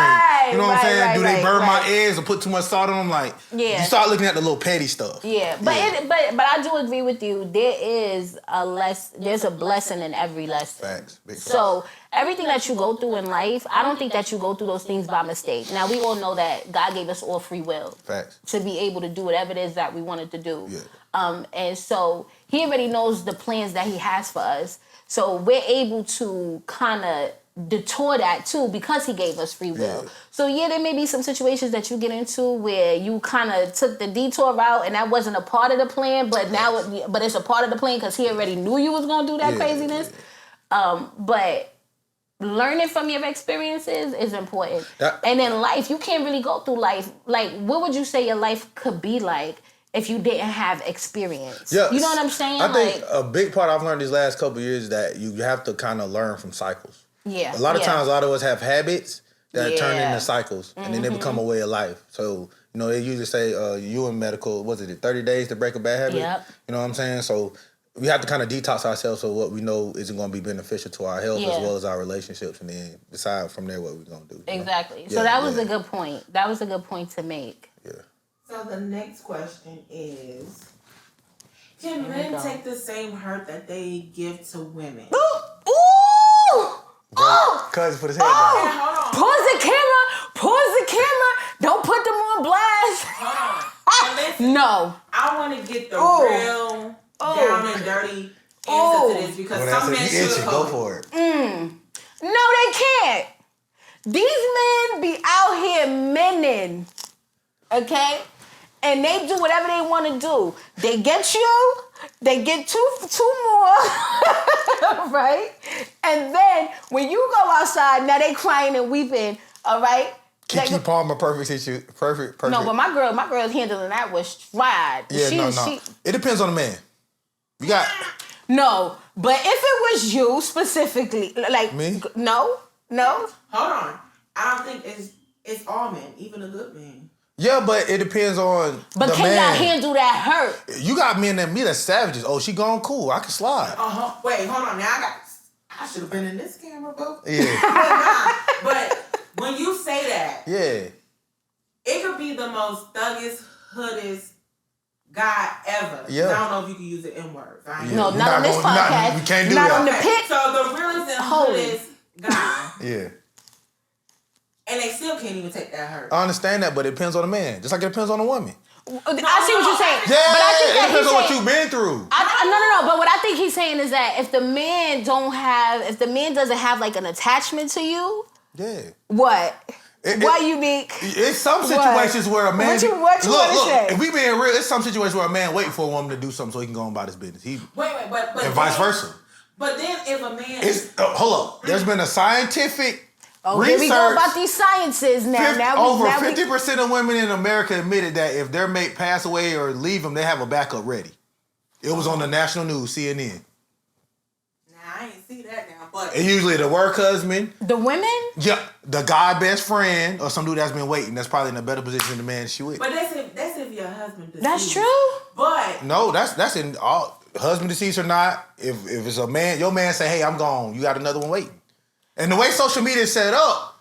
You know what I'm saying? Do they burn my ears or put too much salt on them? Like, you start looking at the little petty stuff. Yeah, but I do agree with you. There's a blessing in every lesson. Facts. Big so everything that you go through in life, I don't think that you go through those things by mistake. Now, we all know that God gave us all free will. Facts. To be able to do whatever it is that we wanted to do. Yeah. And so he already knows the plans that he has for us. So we're able to kind of detour that too because he gave us free will. Yeah. So there may be some situations that you get into where you kind of took the detour route and that wasn't a part of the plan, but but it's a part of the plan because he already knew you was gonna do that craziness. Yeah. But learning from your experiences is important. And in life, you can't really go through life. Like, what would you say your life could be like if you didn't have experience? Yeah, you know what I'm saying? I think a big part I've learned these last couple of years is that you have to kind of learn from cycles. Yeah. A lot of times, a lot of us have habits that turn into cycles, and then they become a way of life. So, they usually say, you in medical, 30 days to break a bad habit? Yep. You know what I'm saying? So, we have to kind of detox ourselves so what we know isn't going to be beneficial to our health as well as our relationships, and then decide from there what we're going to do. Exactly. So that was a good point. That was a good point to make. Yeah. So the next question is, can men take the same hurt that they give to women? Ooh! Cuz put his head down. Pause the camera. Don't put them on blast. Listen, no. I want to get the real down and dirty answer to this because some men should go for it. No, they can't. These men be out here menning, okay? And they do whatever they want to do. They get you, they get two more, right? And then when you go outside, now they crying and weeping, all right? Keke Palmer, perfect. No, but my girl's handling that with stride. Yeah, it depends on the man. You got... No, but if it was you specifically, like... Me? No. Hold on. I don't think it's all men, even a good man. Yeah, but it depends on the man. But can y'all handle that hurt? You got men that me that's savages. Oh, she gone cool. I can slide. Wait, hold on. Now I should have been in this camera, bro. Yeah. But when you say that, it could be the most thuggest, hoodest guy ever. Yeah. I don't know if you can use the N-word. Right? No, not on this podcast. We can't do that. Not on the pit. So the realest and hoodest guy. Yeah. And they still can't even take that hurt. I understand that, but it depends on the man. Just like it depends on the woman. I see what you're saying. Yeah, but I think that it depends on what you've been through. No. But what I think he's saying is that if the man doesn't have like an attachment to you, what? Why unique? It's some situations where a man. What you want to say? If we being real, it's some situations where a man waiting for a woman to do something so he can go on about his business. But and vice versa. But then if a man, hold up. There's been a scientific. Research, here we go about these sciences now. Over 50% of women in America admitted that if their mate pass away or leave them, they have a backup ready. It was on the national news, CNN. Nah, I ain't see that now, but... And usually the work husband. The women? Yeah, the guy best friend or some dude that's been waiting. That's probably in a better position than the man she with. But that's if your husband deceased. That's true? But... No, that's in all... Husband deceased or not, if it's a man, your man say, hey, I'm gone. You got another one waiting. And the way social media is set up,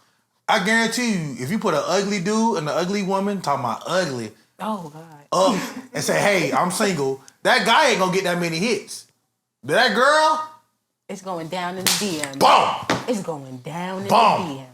I guarantee you, if you put an ugly dude and an ugly woman, talking about ugly, up and say, hey, I'm single, that guy ain't gonna get that many hits. But that girl, it's going down in the DM. Boom! It's going down in the DM.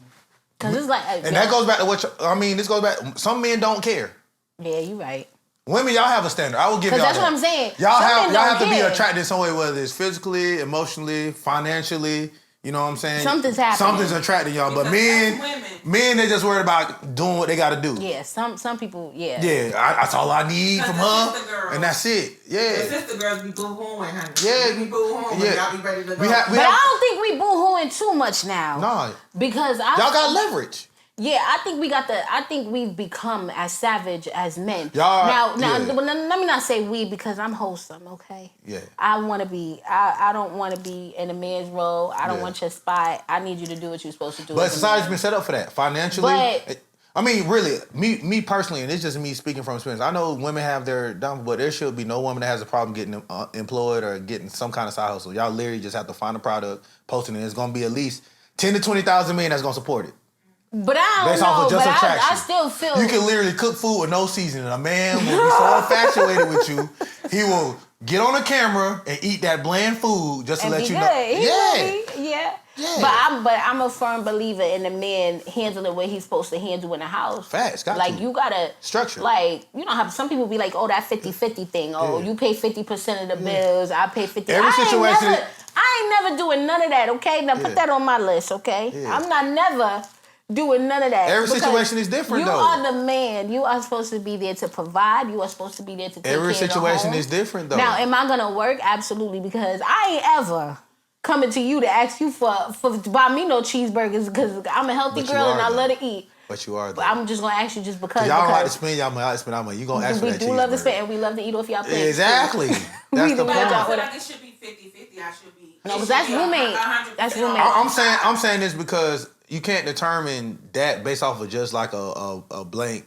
Because it's like... and that goes back to what... this goes back... Some men don't care. Yeah, you're right. Women, y'all have a standard. I will give y'all that's what I'm saying. Y'all have to be attracted in some way, whether it's physically, emotionally, financially... You know what I'm saying? Something's happening. Something's attracting y'all. But men, they just worried about doing what they got to do. Yeah, some people, yeah. Yeah, that's all I need from her. And that's it. Yeah. The sister girls be boo-hooing, honey. Yeah. We be boo-hooing when y'all be ready to go. But I don't think we boo-hooing too much now. No. Because y'all got leverage. Yeah, I think we've become as savage as men. Y'all, now, let me not say we because I'm wholesome, okay? Yeah. I don't want to be in a man's role. I don't want your spot. I need you to do what you're supposed to do. But society's been set up for that. Financially. I mean, really, me personally, and it's just me speaking from experience. I know women have their dumb, but there should be no woman that has a problem getting employed or getting some kind of side hustle. Y'all literally just have to find a product, posting it. It's going to be at least 10 to 20,000 men that's going to support it. But I don't Based know. Off of just but attraction. I still feel you can literally cook food with no seasoning. A man will be so infatuated with you, he will get on the camera and eat that bland food just to let you know. Yeah. But I'm a firm believer in the man handling what he's supposed to handle in the house. Facts, you gotta structure. Like, you know how some people be like, oh, that 50-50 thing. Oh, you pay 50% of the bills, I pay 50%. I ain't never doing none of that, okay? Now put that on my list, okay? Yeah. I'm not never doing none of that. Every situation is different, though. You are the man. You are supposed to be there to provide. You are supposed to be there to take care of the home. Every situation is different, though. Now, am I gonna work? Absolutely, because I ain't ever coming to you to ask you to buy me no cheeseburgers because I'm a healthy girl and I love to eat. But you are, though. But I'm just gonna ask you just because. Y'all don't like to spend y'all money. Spend our money. You gonna ask for that cheeseburger. We do love to spend and we love to eat off y'all plates. Exactly. That's the point. I feel like it should be 50-50. I should be. No, but that's roommate. That's roommate. I'm saying this because you can't determine that based off of just like a blank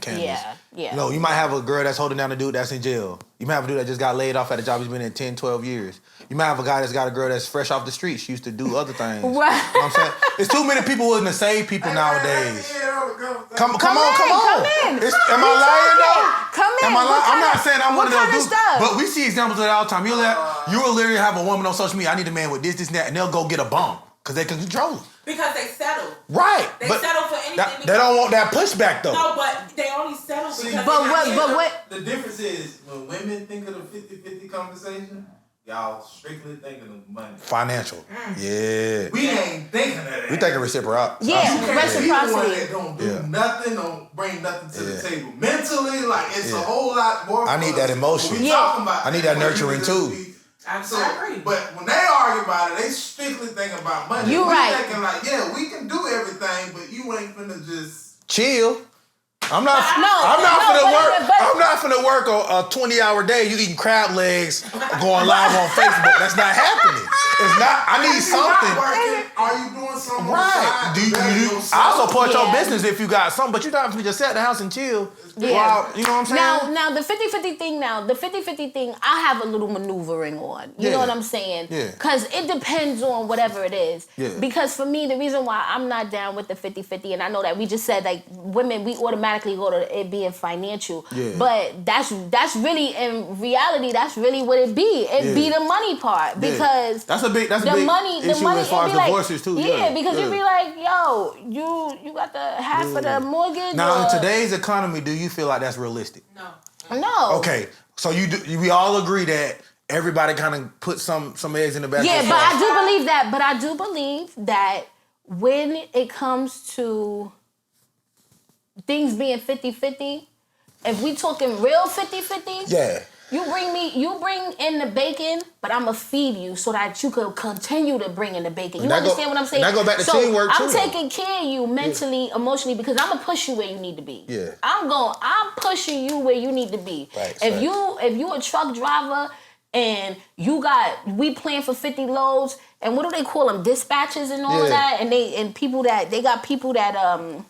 canvas. Yeah. You know, you might have a girl that's holding down a dude that's in jail. You might have a dude that just got laid off at a job he's been in 10, 12 years. You might have a guy that's got a girl that's fresh off the street. She used to do other things. Right. You know what I'm saying? There's too many people willing to save people nowadays. Come on. Am I lying though? Come in. I'm not saying I'm one of those dudes, stuff? but we see examples of that all the time. You will literally have a woman on social media. I need a man with this, and that, and they'll go get a bum because they can control him. Because they settle. Right. They settle for anything. They don't want that pushback though. No, but they only settle because. But what? The difference is when women think of the 50-50 conversation. Y'all strictly thinking of money. Financial. Yeah. We ain't thinking of that. We thinking reciprocity. Yeah, reciprocity. That don't do nothing, don't bring nothing to the table. Mentally, like, it's a whole lot more. I need that emotion. I need that nurturing too. Absolutely. But when they argue about it, they strictly thinking about money. You right. Thinking like, yeah, we can do everything, but you ain't finna just chill. I'm not finna work a 20-hour day. You eating crab legs, going live on Facebook. That's not happening. It's not. I need something. Are you doing something? Right. I support your business if you got something, but you don't have to just sit at the house and chill. Yeah. While, you know what I'm saying? Now the 50-50 thing, I have a little maneuvering on. You know what I'm saying? Yeah. Because it depends on whatever it is. Yeah. Because for me, the reason why I'm not down with the 50-50, and I know that we just said, like, women, we automatically go to it being financial. Yeah. But that's really, in reality, that's really what it be. It be the money part. Because that's a big money, issue as far as divorces too. Yeah, because you'd be like, yo, you got the half of the mortgage. Now, in today's economy, do you feel like that's realistic? No. Okay, so we all agree that everybody kind of put some eggs in the basket. Yeah, but I do believe that. But I do believe that when it comes to things being 50-50, if we talking real 50-50, yeah. You bring in the bacon, but I'm going to feed you so that you could continue to bring in the bacon. You understand what I'm saying? That go back to teamwork too. I'm taking care of you mentally, emotionally, because I'm going to push you where you need to be. Yeah. I'm pushing you where you need to be. Right, if you a truck driver and we plan for 50 loads, and what do they call them? Dispatches and all of that, and people that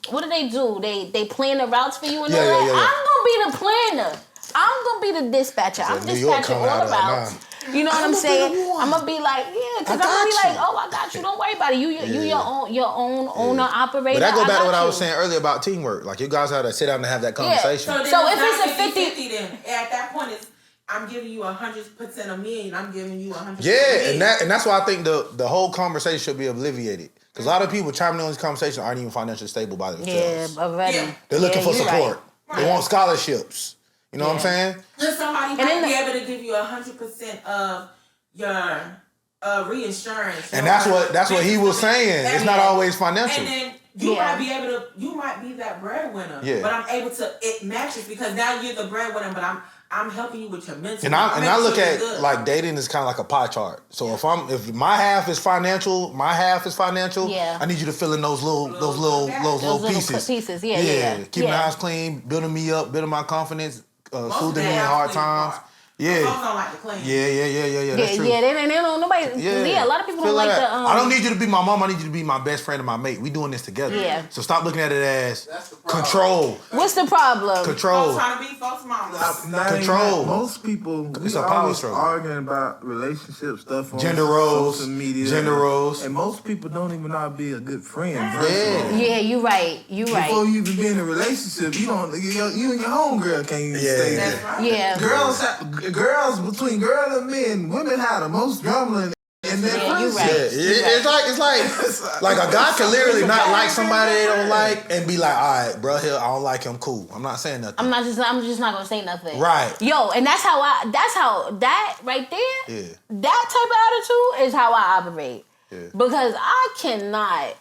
what do they do? They plan the routes for you and all that. Yeah. I'm gonna be the planner. I'm gonna be the dispatcher. I'm dispatching all the routes. You know what I'm saying? I'm gonna be like, because I'm gonna be like, oh, I got you. Don't worry about it. You your own owner operator. But that go back to what I was saying earlier about teamwork. Like, you guys have to sit down and have that conversation. So if it's a 50-50, then at that point it's, I'm giving you 100% of me, and I'm giving you 100%. Yeah, and that's why I think the whole conversation should be alleviated. Because a lot of people chiming in on this conversation aren't even financially stable by themselves. Yeah, already. Yeah. They're looking for support. Right. They want scholarships. You know what I'm saying? Then somebody might be able to give you 100% of your reinsurance. And that's what he was saying. It's not always financial. And then you might be able to, you might be that breadwinner. Yeah. But I'm able to, it matches because now you're the breadwinner, but I'm helping you with your mental. And I look at like dating is kind of like a pie chart. So if my half is financial, I need you to fill in those little pieces. Yeah. Keeping the house clean, building me up, building my confidence, soothing me in hard times. Yeah. Most don't like to clean. Yeah. That's true. They don't nobody. Yeah, a lot of people don't like the. I don't need you to be my mom. I need you to be my best friend and my mate. We doing this together. Yeah. So stop looking at it as control. What's the problem? Control. Trying to be folks' mama. Control. Most people, It's we a power always struggle. arguing about relationship stuff on Gender roles. social media. Gender roles. And most people don't even know how to be a good friend. Yeah, you right. Before you even be in a relationship, you and your homegirl can't even stay there. That's right. Yeah. Girls between girls and men, women have the most drama in their you friendship. right. It's like a guy can literally not like somebody they don't like and be like, all right, bro, I don't like him, cool. I'm not saying nothing. I'm just not gonna say nothing. Right. Yo, and that's how that right there. Yeah. That type of attitude is how I operate. Yeah. Because I cannot.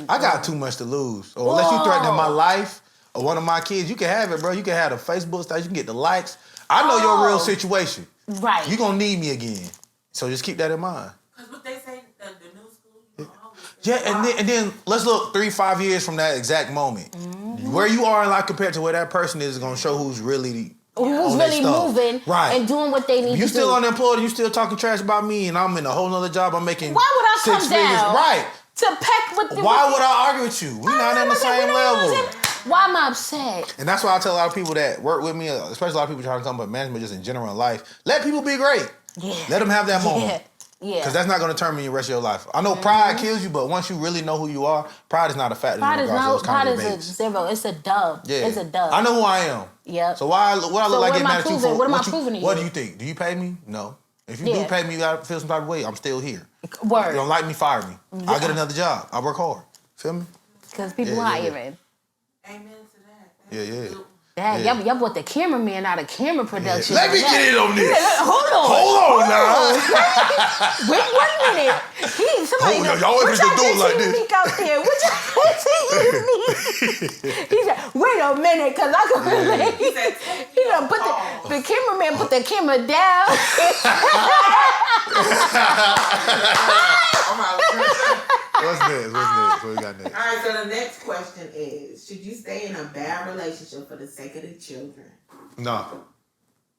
I got too much to lose. Or unless you threatening my life or one of my kids, you can have it, bro. You can have the Facebook stuff, you can get the likes. I know your real situation. Right. You gonna need me again. So just keep that in mind. Because what they say, the new school, And then let's look 3-5 years from that exact moment. Mm-hmm. Where you are in life compared to where that person is gonna show who's really moving and doing what they need to do. You still unemployed and you still talking trash about me and I'm in a whole nother job. I'm making Why would I come 6 figures. down? Right. To peck with the... Why would I argue with you? We're not on the same level. Why am I upset? And that's why I tell a lot of people that work with me, especially a lot of people trying to come up with management just in general in life, let people be great. Yeah. Let them have that moment. Yeah. Because that's not going to determine the rest of your life. I know pride kills you, but once you really know who you are, pride is not a factor. Pride is a debates. zero. It's a dub. Yeah. It's a dub. I know who I am. Yep. So what I look like getting mad at you for? What am I proving to you? What do you think? Do you pay me? No. If you do pay me, you got to feel some type of way. I'm still here. Word. You don't like me, fire me. I'll get another job. I work hard. Feel me? Because people hiring. Amen to that. Yeah. Dad, y'all brought the cameraman out of camera production. Let me get in on this. Hold on now. Wait 1 minute. Y'all always just do it like this. Meek out there. What y'all meek? He said, wait a minute, because I can he done put the cameraman put the camera down. What's next? What we got next? All right, so the next question is, should you stay in a bad relationship for the sake of the children? No.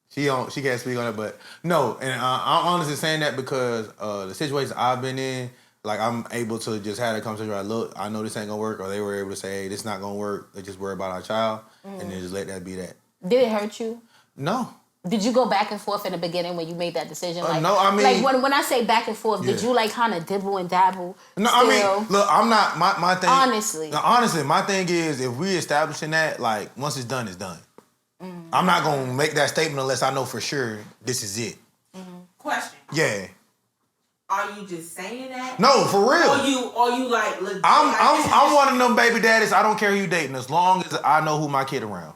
She can't speak on it, but no. And I'm honestly saying that because the situations I've been in, like I'm able to just have that conversation where look, I know this ain't gonna work, or they were able to say, hey, this not gonna work. They just worry about our child, and then just let that be that. Did it hurt you? No. Did you go back and forth in the beginning when you made that decision? No, I mean... Like, when I say back and forth, did you, like, kind of dibble and dabble? No, still? I mean, look, I'm not... My thing... Honestly, my thing is, if we establishing that, like, once it's done, it's done. I'm not going to make that statement unless I know for sure this is it. Question. Yeah. Are you just saying that? No, for real. Or you like legit? I'm one of them baby daddies. I don't care who you dating as long as I know who my kid around.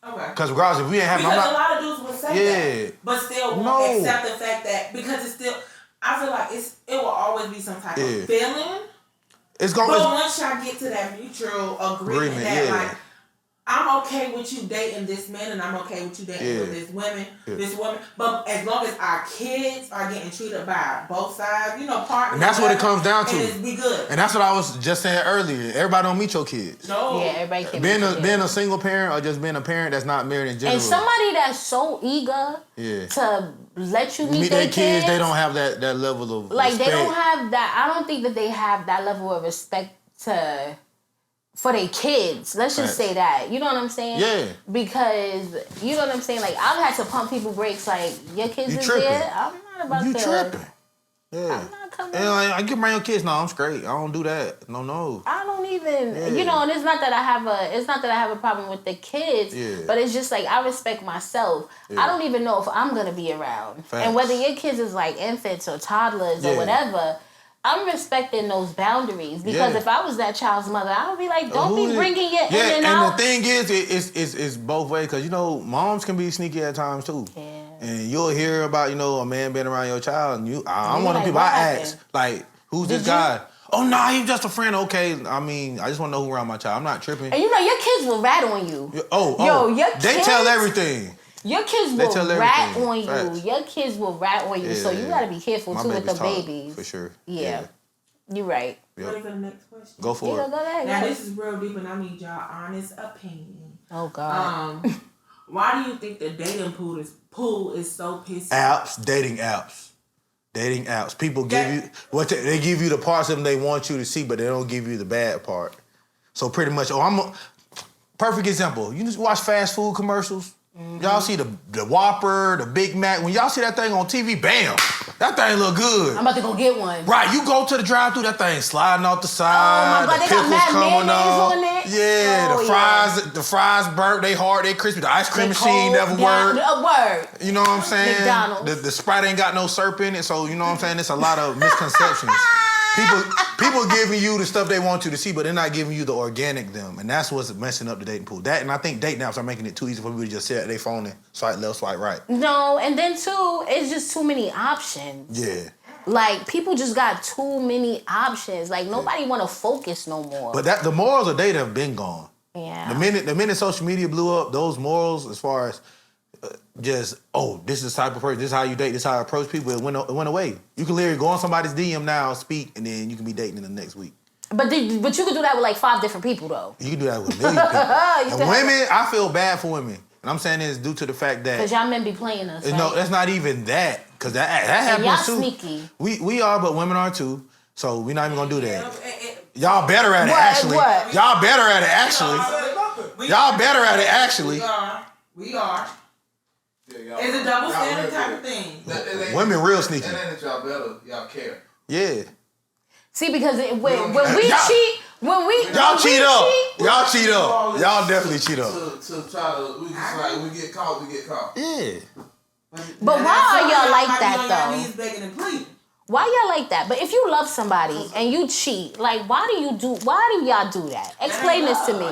Okay. Because regardless, if we ain't having... Because a lot of dudes will say that, but still won't accept the fact that, because it's still... I feel like it will always be some type of feeling. But once y'all get to that mutual agreement that like, I'm okay with you dating this man and I'm okay with you dating with this woman. But as long as our kids are getting treated by both sides, partners. And that's what it comes down to. And we good. And that's what I was just saying earlier. Everybody don't meet your kids. No. Yeah, everybody can't being a single parent or just being a parent that's not married in general. And somebody that's so eager to let you meet their kids, they don't have that level of like respect. They don't have that. I don't think that they have that level of respect for their kids. Let's just say that. You know what I'm saying? Yeah. Because, you know what I'm saying? Like, I've had to pump people brakes. Like, your kids is there. I'm not about to. You tripping. Yeah. I'm not coming. And like, I get around your kids. No, I'm straight. I don't do that. No. I don't even, and it's not that I have a problem with the kids, but it's just like, I respect myself. I don't even know if I'm going to be around. Facts. And whether your kids is like infants or toddlers or whatever, I'm respecting those boundaries, because if I was that child's mother, I would be like, don't be bringing your in and out. And the thing is, it's both ways, because, moms can be sneaky at times, too. Yeah. And you'll hear about, a man being around your child, and I'm one of the people what I happened? ask, like, who's this guy? Oh, nah, he's just a friend. Okay, I mean, I just want to know who around my child. I'm not tripping. And you know, your kids will rat on you. Yo, your kids, they tell everything. Your kids will rat on you. Facts. Your kids will rat on you. Yeah, so you got to be careful, too, with the babies. For sure. Yeah. You're right. Yep. Ready for the next question? Go for it. Go ahead. Now, this is real deep, and I need y'all honest opinion. Oh, God. Why do you think the dating pool is so pissy? Dating apps. People give you they give you the parts of them they want you to see, but they don't give you the bad part. So pretty much, perfect example. You just watch fast food commercials. Mm-hmm. Y'all see the Whopper, the Big Mac. When y'all see that thing on TV, bam, that thing look good. I'm about to go get one. Right, you go to the drive-thru, that thing sliding off the side. Oh my God, they got mad mayonnaise on it. Yeah, the fries burnt, they hard, they crispy. The ice cream machine never worked. A word. You know what I'm saying? McDonald's. The Sprite ain't got no syrup in it, so you know what I'm saying? It's a lot of misconceptions. People giving you the stuff they want you to see, but they're not giving you the organic them. And that's what's messing up the dating pool. That, and I think dating apps are making it too easy for people to just sit at their phone and swipe left, swipe right. No, and then too, it's just too many options. Yeah. Like, people just got too many options. Like, nobody want to focus no more. But the morals of dating have been gone. Yeah. The minute social media blew up, those morals as far as this is the type of person, this is how you date, this is how I approach people, it went away. You can literally go on somebody's DM now, speak, and then you can be dating in the next week. But you could do that with like 5 different people, though. You can do that with a million people. And women, I feel bad for women. And I'm saying this due to the fact that... Because y'all men be playing us, right? No, that's not even that. Because that happens too. Y'all sneaky. We are, but women are too. So we're not even going to do that. Y'all better at it, actually. What? Y'all better at it, actually. Y'all better at it, actually. We are. It's a double standard type of thing. Women real sneaky. That ain't that y'all better. Y'all care. Yeah. See, because when we cheat, y'all cheat up. Y'all cheat up. Y'all definitely cheat up. To try to, we get caught. Yeah. But why are y'all like that, though? Knees begging and pleading. Why y'all like that? But if you love somebody and you cheat, like, why do y'all do that? Explain this to me.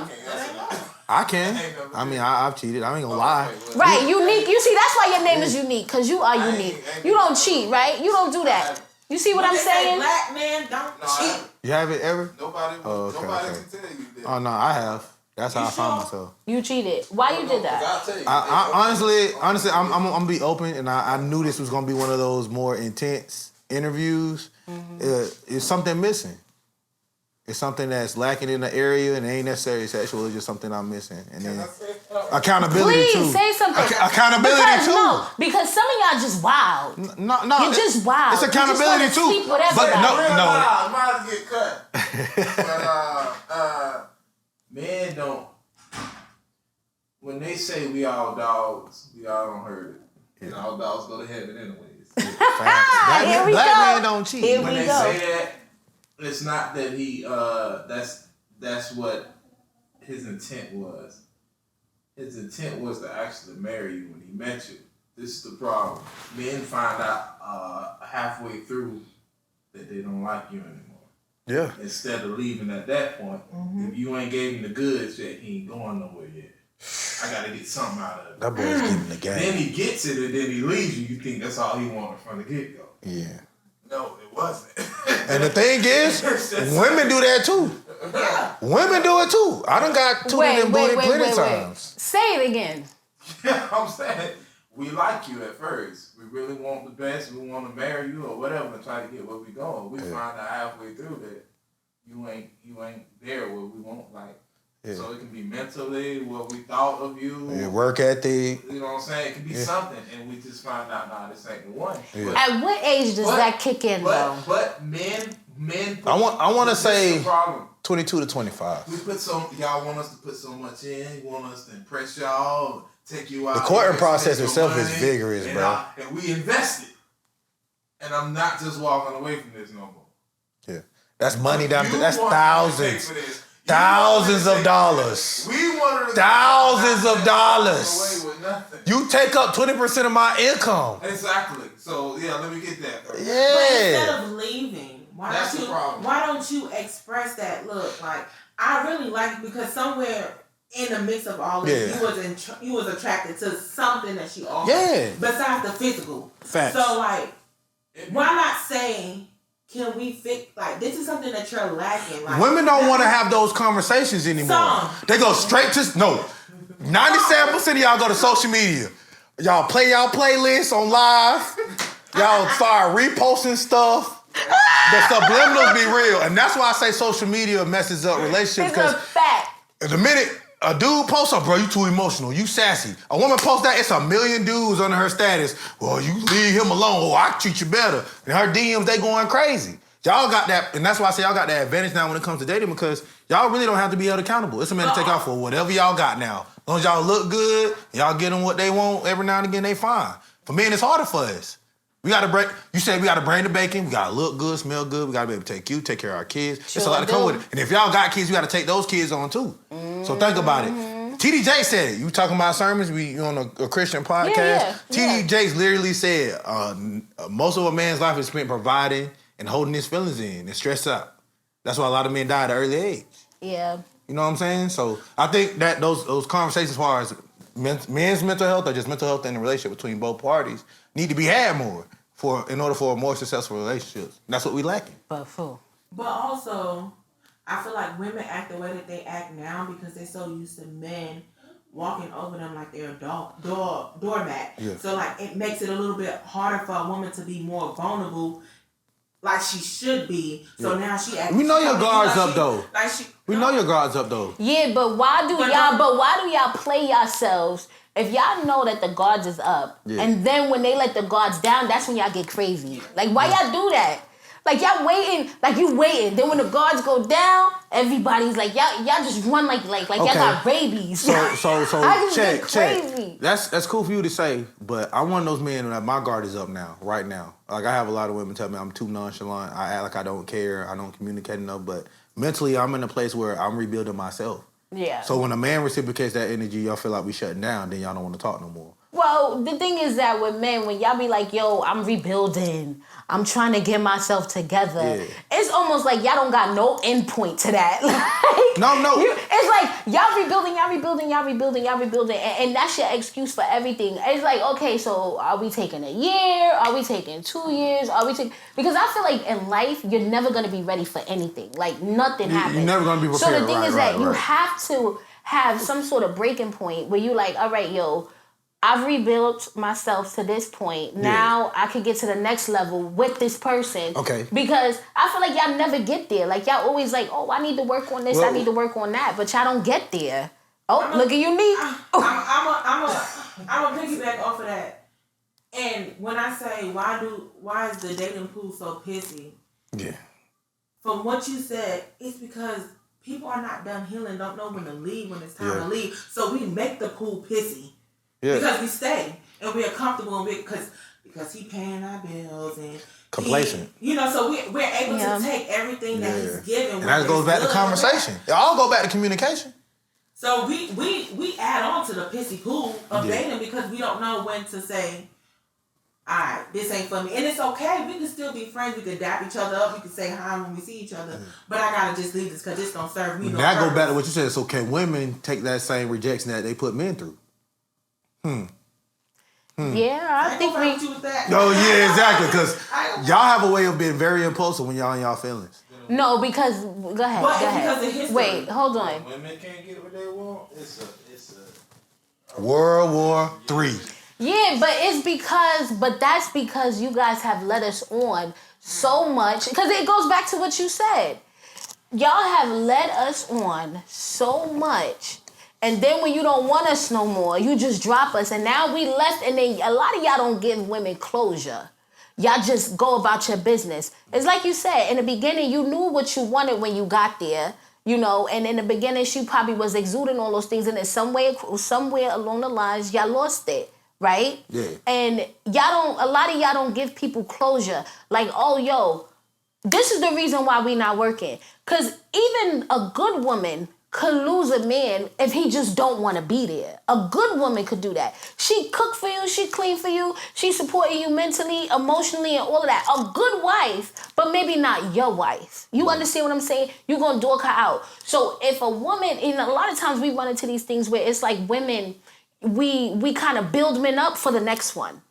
I can. I mean, I've cheated. I ain't gonna lie. Right, unique. You see, that's why your name is unique, because you are unique. You don't cheat, right? You don't do that. You see what I'm saying? Black man don't cheat. You haven't ever? Nobody can tell you that. Oh, no, I have. That's how I found myself. You cheated. Why you did that? I honestly, I'm gonna be open, and I knew this was gonna be one of those more intense interviews. Mm-hmm. It's something missing. It's something that's lacking in the area, and it ain't necessarily sexual. It's just something I'm missing. And then accountability too. Please say something. Accountability too. No, because some of y'all just wild. No, you're just wild. It's accountability too. But no. Mine get cut. But men don't. When they say we all dogs, we all don't hurt it. And all dogs go to heaven anyways. Black men don't cheat. When they say that, it's not that he. That's what his intent was. His intent was to actually marry you when he met you. This is the problem. Men find out halfway through that they don't like you anymore. Yeah. Instead of leaving at that point, if you ain't gave him the goods yet, he ain't going nowhere yet. I gotta get something out of it. That boy's getting the game. Then he gets it and then he leaves you. You think that's all he wanted from the get-go. Yeah. No, it wasn't. And the thing is, women do that too. Yeah. Women do it too. I done got tooted and booted plenty times. Say it again. Yeah, I'm saying, we like you at first. We really want the best. We want to marry you or whatever and try to get where we going. We find out halfway through that you ain't there where we want, like. Yeah. So it can be mentally what we thought of you. Yeah, work ethic. You know what I'm saying? It could be something, and we just find out, nah, this ain't the one. Yeah. But, at what age does that kick in, though? But men. I want to say 22 to 25. We put y'all want us to put so much in. You want us to impress y'all, take you out. The courting process itself is vigorous, bro. And we invested. And I'm not just walking away from this no more. Yeah, that's money down. That's thousands. Thousands of dollars. Thousands of dollars. You take up 20% of my income. Exactly. So yeah, let me get that first. Yeah. But instead of leaving, why don't you express that? Look, like, I really like it, because somewhere in the mix of all this, you was attracted to something that she offered. Yeah. Besides the physical. Facts. So like, why not say can we fix, like, this is something that you're lacking. Like, women don't want to have those conversations anymore. They go straight to, 97% of y'all go to social media. Y'all play y'all playlists on live. Y'all start reposting stuff. The subliminals be real. And that's why I say social media messes up relationships. It's a fact. The minute a dude posts up, bro, you too emotional, you sassy. A woman posts that, it's a million dudes under her status. Well, you leave him alone, or I treat you better. And her DMs, they going crazy. Y'all got that, and that's why I say y'all got that advantage now when it comes to dating, because y'all really don't have to be held accountable. It's a man to take out for whatever y'all got now. As long as y'all look good, y'all get them what they want every now and again, they fine. For men, it's harder for us. We gotta bring, you said we gotta bring the bacon, we gotta look good, smell good, we gotta be able to take care of our kids. It's a lot to come with it. And if y'all got kids, we gotta take those kids on too. So think about it. TD Jakes said it. You talking about sermons, you on a Christian podcast. TD Jakes literally said, most of a man's life is spent providing and holding his feelings in and stressed out. That's why a lot of men die at an early age. Yeah. You know what I'm saying? So I think that those conversations as far as men's mental health or just mental health in the relationship between both parties need to be had more in order for a more successful relationship. That's what we lacking. But also, I feel like women act the way that they act now because they're so used to men walking over them like they're a doormat. Yeah. So like it makes it a little bit harder for a woman to be more vulnerable like she should be. So now she acts. We know your guard's up though. We know your guard's up though. Yeah, but why do y'all play yourselves if y'all know that the guards is up and then when they let the guards down, that's when y'all get crazy. Like why y'all do that? Like y'all waiting, like you waiting. Then when the guards go down, everybody's like y'all just run like y'all got rabies. So check. That's cool for you to say, but I'm one of those men that my guard is up now, right now. Like I have a lot of women tell me I'm too nonchalant. I act like I don't care. I don't communicate enough, but mentally I'm in a place where I'm rebuilding myself. Yeah. So when a man reciprocates that energy, y'all feel like we shutting down, then y'all don't want to talk no more. Well, the thing is that with men, when y'all be like, yo, I'm rebuilding, I'm trying to get myself together, it's almost like y'all don't got no end point to that. It's like y'all rebuilding, and that's your excuse for everything. It's like, okay, so are we taking a year? Are we taking 2 years? Because I feel like in life, you're never going to be ready for anything. Like, nothing happens. You're never going to be prepared. So the thing is that you have to have some sort of breaking point where you like, all right, yo, I've rebuilt myself to this point. Now I can get to the next level with this person. Okay. Because I feel like y'all never get there. Like y'all always like, oh, I need to work on this, I need to work on that. But y'all don't get there. Look at you, me. I'm a piggyback off of that. And when I say why is the dating pool so pissy? Yeah. From what you said, it's because people are not done healing, don't know when to leave when it's time to leave. So we make the pool pissy. Yeah. Because we stay and we are comfortable and because he paying our bills and complacent. So we're able to take everything that he's given. And that goes back to conversation. It all go back to communication. So we add on to the pissy pool of dating because we don't know when to say, all right, this ain't for me. And it's okay. We can still be friends. We can dap each other up. We can say hi when we see each other. But I gotta just leave this because this don't serve me no purpose. That goes back to what you said. So can women take that same rejection that they put men through? Yeah, I think we. Oh yeah, exactly. Because y'all have a way of being very impulsive when y'all in y'all feelings. No, because go ahead. Because of history. Wait, hold on. Women can't get what they want. It's a World War III. Yeah, but that's because you guys have let us on so much. Because it goes back to what you said. Y'all have led us on so much. And then when you don't want us no more, you just drop us. And now we left, and then a lot of y'all don't give women closure. Y'all just go about your business. It's like you said, in the beginning, you knew what you wanted when you got there, and in the beginning, she probably was exuding all those things, and then somewhere along the lines, y'all lost it, right? Yeah. And a lot of y'all don't give people closure. Like, oh, yo, this is the reason why we not working. Because even a good woman could lose a man if he just don't want to be there. A good woman could do that. She cook for you, she clean for you, she supporting you mentally, emotionally, and all of that. A good wife, but maybe not your wife. You understand what I'm saying? You're going to dog her out. So if a woman, and a lot of times we run into these things where it's like women, we kind of build men up for the next one.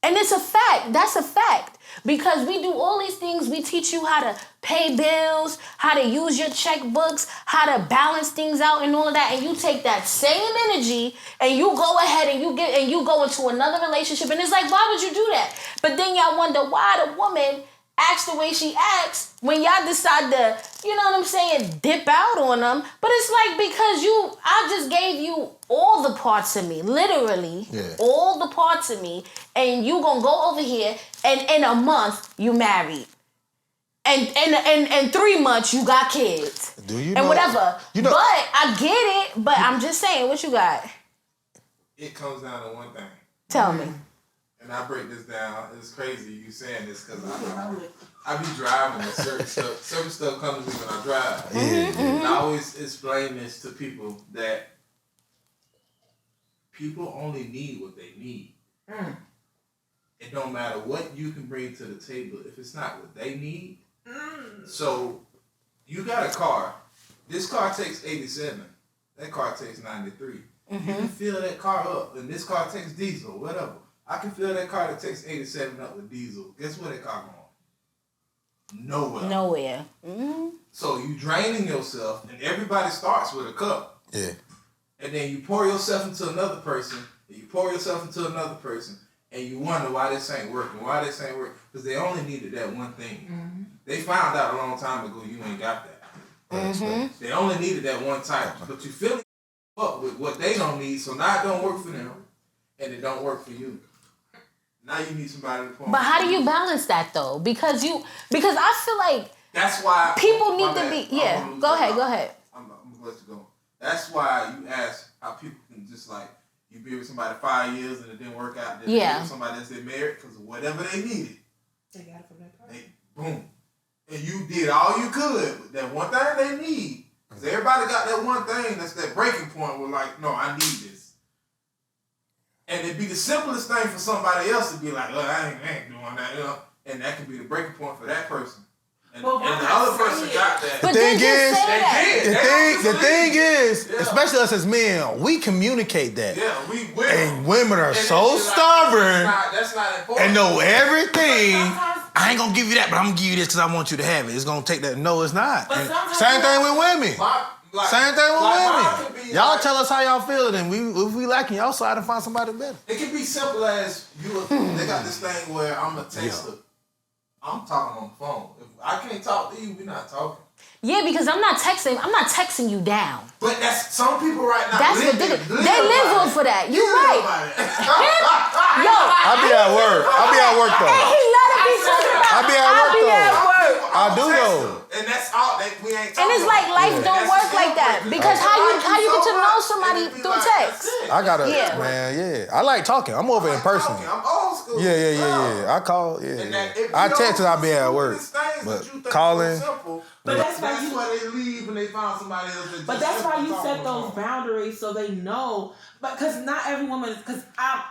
And it's a fact. That's a fact. Because we do all these things. We teach you how to pay bills, how to use your checkbooks, how to balance things out and all of that. And you take that same energy and you go ahead and you go into another relationship. And it's like, why would you do that? But then y'all wonder why the woman acts the way she acts when y'all decide to, you know what I'm saying, dip out on them. But it's like, because I just gave you all the parts of me, literally, all the parts of me, and you gonna go over here and in a month you married. And in 3 months you got kids. Do you and know, whatever. You know, but I get it, but I'm just saying, what you got? It comes down to one thing. Tell me. And I break this down. It's crazy you saying this because I be driving and certain stuff comes to me when I drive. And I always explain this to people that people only need what they need. It don't matter what you can bring to the table if it's not what they need. So you got a car. This car takes 87. That car takes 93. You can fill that car up, and this car takes diesel, whatever. I can fill that car that takes 87 up with diesel. Guess where that car going? Nowhere. So you draining yourself, and everybody starts with a cup. Yeah. And then you pour yourself into another person, and you pour yourself into another person, and you wonder why this ain't working, because they only needed that one thing. They found out a long time ago you ain't got that. They only needed that one type, but you fill it up with what they don't need, so now it don't work for them, and it don't work for you. Now you need somebody to point. But how do you balance that though? Because I feel like that's why people need to be. Yeah, go ahead. I'm gonna let you go. That's why you ask how people can just like you be with somebody 5 years and it didn't work out. Then they with somebody that's they married because whatever they needed, they got it from that person. Boom, and you did all you could with that one thing they need. Because everybody got that one thing that's that breaking point where like, no, I need this. And it'd be the simplest thing for somebody else to be like, look, I ain't doing that, you know. And that could be the breaking point for that person. And the other person got that. The thing is, especially us as men, we communicate that. Yeah, we will. And women are so stubborn that's not important. and know everything. I ain't gonna give you that, but I'm gonna give you this because I want you to have it. It's gonna take that. No, it's not. Same thing with women. Same thing with women. Y'all tell us how y'all feel, and if we lacking, y'all try to find somebody better. It can be simple as they got this thing where I'm a texter. I'm talking on the phone. If I can't talk to you, we're not talking. Yeah, because I'm not texting you down. But that's some people right now. That's ridiculous. They live off for that. You right. Yo, I be at work though. And he let it be talking about. I be at work though. I do though. And that's all that we ain't talking. And it's like life don't work like that. Because how you get to know somebody through text? I gotta, man, I like talking. I'm over in person. I'm old school. Yeah. I call, I text and I be at work. But calling. But that's why they leave when they find somebody else. But that's why you set those boundaries so they know. But because not every woman, because I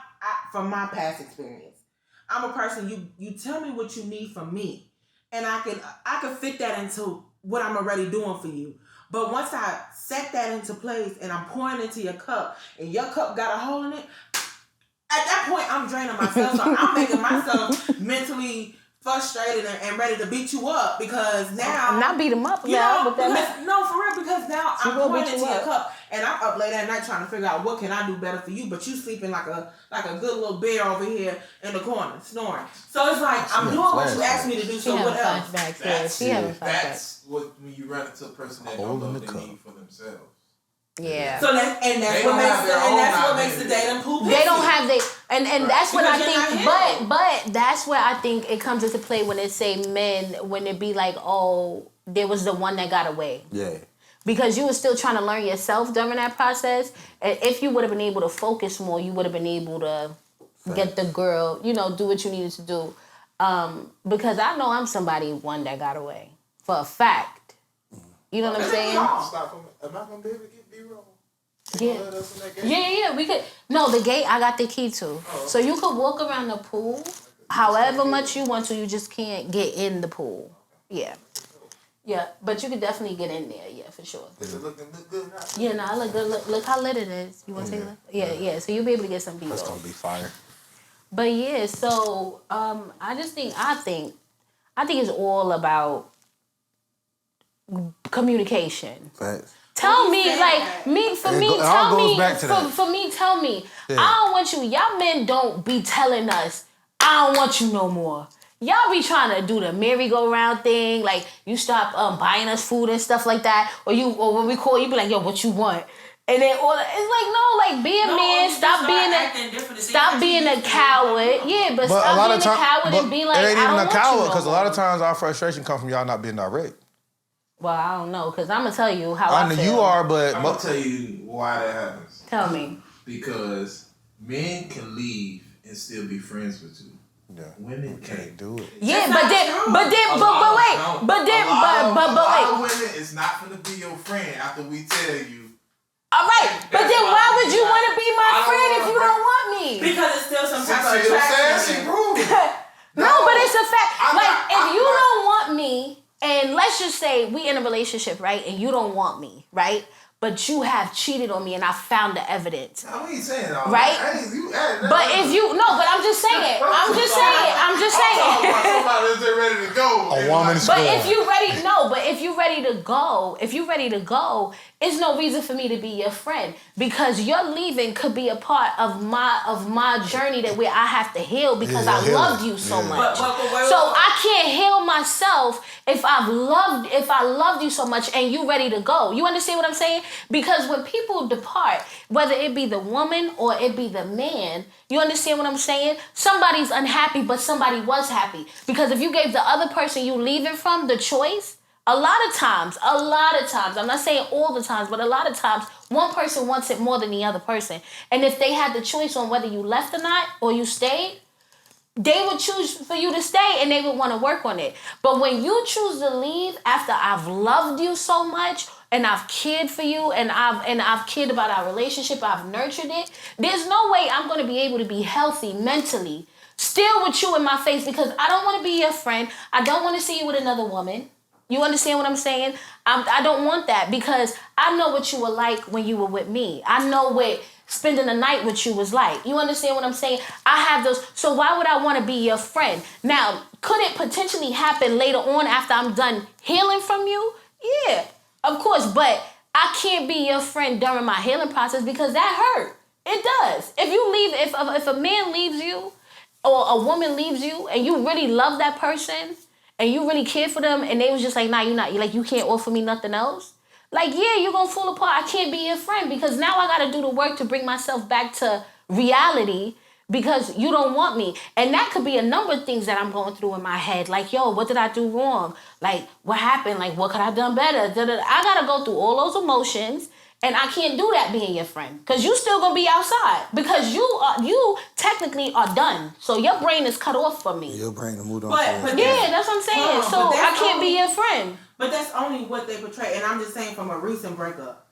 from my past experience, I'm a person. You tell me what you need from me, and I can fit that into what I'm already doing for you. But once I set that into place and I'm pouring into your cup, and your cup got a hole in it, at that point I'm draining myself. So I'm making myself mentally frustrated and ready to beat you up because now I'm not beat him up now. No, for real, because now I'm pouring into your cup and I'm up late at night trying to figure out what can I do better for you, but you sleeping like a good little bear over here in the corner snoring. So it's like I'm doing what you asked me to do. So what else? That's what when you run into a person that don't know the need for themselves. Yeah. So that's what makes the dating pool. They don't have and that's what I think. But that's where I think it comes into play when it say men, when it be like, oh, there was the one that got away. Yeah. Because you were still trying to learn yourself during that process. And if you would have been able to focus more, you would have been able to get the girl, do what you needed to do. Because I know I'm one that got away for a fact. You know what I'm saying? Am I gonna be able to get B-roll? Yeah. We could. No, the gate I got the key to. So you could walk around the pool however much you want to. You just can't get in the pool. Yeah. Yeah, but you could definitely get in there. Yeah, for sure. Does it look good now? Yeah, no, I look good. Look how lit it is. You want to take a look? Yeah. So you'll be able to get some B-roll. That's gonna be fire. But yeah, so I think it's all about communication. Facts. Tell me, like me for me, tell me for me, tell me. Yeah. I don't want you. Y'all men don't be telling us, I don't want you no more. Y'all be trying to do the merry-go-round thing, like you stop buying us food and stuff like that, or when we call you, be like, yo, what you want? And then it's like, no, like be a man, stop being a coward. Yeah, but stop being a coward and be like, it ain't I even don't a coward, want you because a lot of times our frustration comes from y'all not being direct. Well, I don't know, because I'm going to tell you how I feel. You are, but... I'm going to tell you why that happens. Tell me. Because men can leave and still be friends with you. Yeah. Women can't do it. Yeah, but wait. A lot of women is not going to be your friend after we tell you. All right, but then why would you want to be my friend if you don't want me? Because it's still some type of attraction. No, but it's a fact. If you don't want me, and let's just say we in a relationship, right, and you don't want me, right? But you have cheated on me and I found the evidence. I ain't saying all right? But if you, no, but I'm just saying. I'm just saying. Somebody that's ready to go. A woman is But if you ready to go, it's no reason for me to be your friend, because your leaving could be a part of my journey that where I have to heal because I loved you so much. So I can't heal myself if I loved you so much and you ready to go. You understand what I'm saying? Because when people depart, whether it be the woman or it be the man, you understand what I'm saying? Somebody's unhappy, but somebody was happy. Because if you gave the other person you leaving from the choice, a lot of times, I'm not saying all the times, but a lot of times, one person wants it more than the other person. And if they had the choice on whether you left or not, or you stayed, they would choose for you to stay and they would want to work on it. But when you choose to leave after I've loved you so much, and I've cared for you, and I've cared about our relationship, I've nurtured it, there's no way I'm going to be able to be healthy mentally, still with you in my face, because I don't want to be your friend. I don't want to see you with another woman. You understand what I'm saying? I don't want that, because I know what you were like when you were with me. I know what spending the night with you was like. You understand what I'm saying? I have those. So why would I want to be your friend? Now, could it potentially happen later on after I'm done healing from you? Yeah. Of course, but I can't be your friend during my healing process because that hurt. It does. If you leave, if a man leaves you or a woman leaves you and you really love that person and you really care for them and they was just like, nah, you're not, you can't offer me nothing else. Like, yeah, you're going to fall apart. I can't be your friend because now I got to do the work to bring myself back to reality because you don't want me. And that could be a number of things that I'm going through in my head. Like, yo, what did I do wrong? Like, what happened? Like, what could I have done better? I got to go through all those emotions. And I can't do that being your friend. Because you still going to be outside. Because you technically are done. So your brain is cut off from me. Your brain is moved on. But yeah, that's what I'm saying. So I can't be your friend. But that's only what they portray. And I'm just saying from a recent breakup.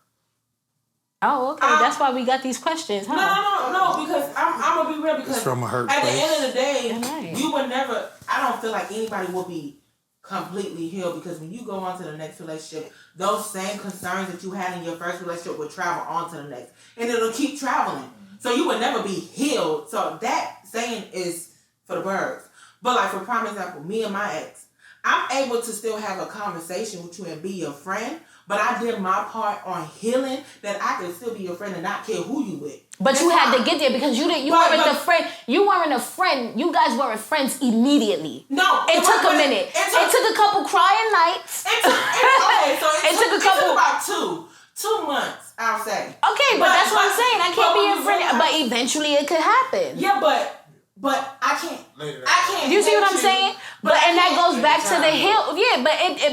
Oh, okay. That's why we got these questions, huh? No, because I'm going to be real. Because it's from a hurt at place. the end of the day, you would never, I don't feel like anybody will be completely healed, because when you go on to the next relationship, those same concerns that you had in your first relationship will travel on to the next. And it'll keep traveling. So you would never be healed. So that saying is for the birds. But like for prime example, me and my ex, I'm able to still have a conversation with you and be your friend, but I did my part on healing that I could still be your friend and not care who you with. But you had to get there because you weren't the friend. You weren't a friend. You guys weren't friends immediately. No, it took a minute. It took a couple crying nights. It took about 2 months, I'll say. Okay, but that's what I'm saying. I can't be your friend, but eventually it could happen. Yeah, but I can't. I can't. You see what I'm saying? But and that goes back to the heal. Yeah,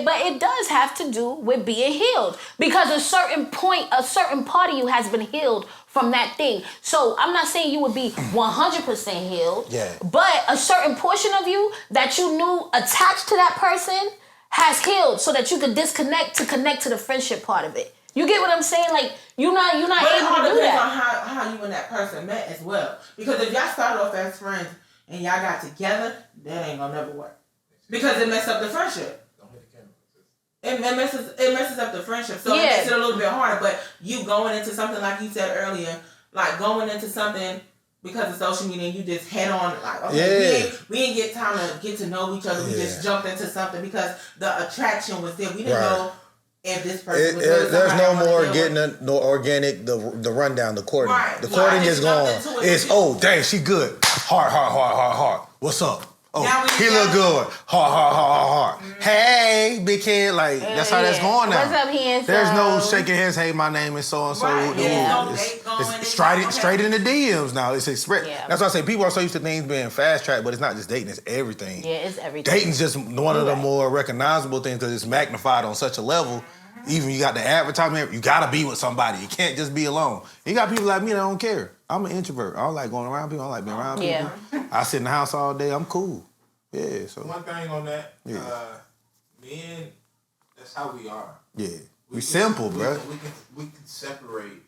but it does have to do with being healed, because a certain part of you has been healed from that thing. So I'm not saying you would be 100% healed. Yeah. But a certain portion of you that you knew attached to that person has healed, so that you could disconnect to connect to the friendship part of it. You get what I'm saying? Like you're not able to do that. But it all depends on how you and that person met as well. Because if y'all started off as friends and y'all got together, that ain't gonna never work. Because it messes up the friendship. It messes up the friendship. So it makes it a little bit harder. But you going into something like you said earlier, like going into something because of social media, and you just head on like, okay, we didn't get time to get to know each other. We just jumped into something because the attraction was there. We didn't know if this person was really there's no more getting no organic, the rundown, the courting. Right. The courting is gone. It's, dang, she good. Heart. What's up? Oh, he look good. Heart. Mm-hmm. Hey, big kid. Like, that's how that's going now. What's up, handsome? There's no shaking hands. Hey, my name is so-and-so. Right. It's straight in the DMs now. It's express. Yeah. That's why I say people are so used to things being fast-tracked, but it's not just dating. It's everything. Yeah, it's everything. Dating's just one of the more recognizable things because it's magnified on such a level. Even you got the advertisement, you gotta be with somebody. You can't just be alone. You got people like me that don't care. I'm an introvert. I don't like going around people. I don't like being around people. I sit in the house all day. I'm cool. Yeah. So one thing on that, men, that's how we are. Yeah. We simple, bro. We can separate.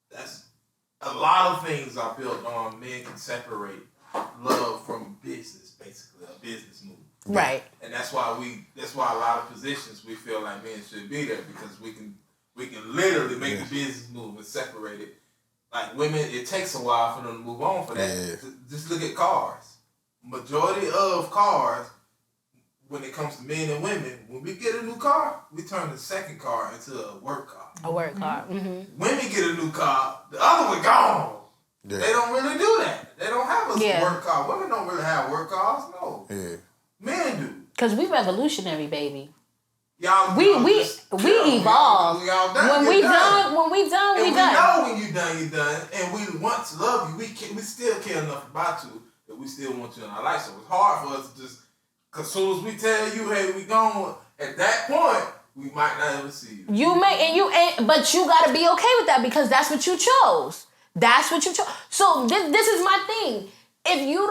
That's a lot of things are built on. Men can separate love from business, basically a business move. Right. And that's why a lot of positions we feel like men should be there because we can literally make the business move and separate it. Like women, it takes a while for them to move on for that. Yeah. Just look at cars. Majority of cars, when it comes to men and women, when we get a new car, we turn the second car into a work car. A work car. Mm-hmm. Women get a new car, the other one gone. Yeah. They don't really do that. They don't have a work car. Women don't really have work cars, no. Yeah. Men do. Cause we revolutionary, baby. Y'all, we evolve. When we done, we done. We know when you done. And we want to love you. We still care enough about you that we still want you in our life. So it's hard for us to just, cause as soon as we tell you, hey, we gone, at that point, we might not ever see you. But you gotta be okay with that because that's what you chose. That's what you chose. So this is my thing. If you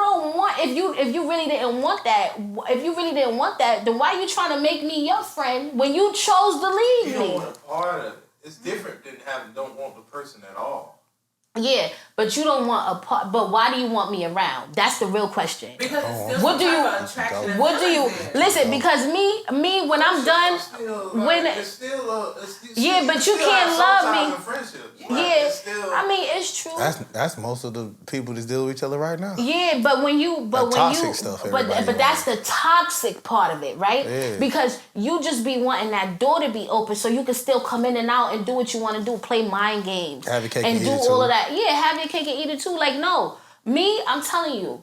really didn't want that, then why are you trying to make me your friend when you chose to leave me? You don't want a part of it. It's different than don't want the person at all. Yeah, but you don't want a part. But why do you want me around? That's the real question. Because it's still attraction. What do you listen? Because me, when I'm done, but you can't love me. Yeah, I mean it's true. That's most of the people that deal with each other right now. Yeah, but that's the toxic part of it, right? Yeah. Because you just be wanting that door to be open so you can still come in and out and do what you want to do, play mind games, have your cake and do all of that. Yeah, have your cake and eat it too. Like, no. Me, I'm telling you,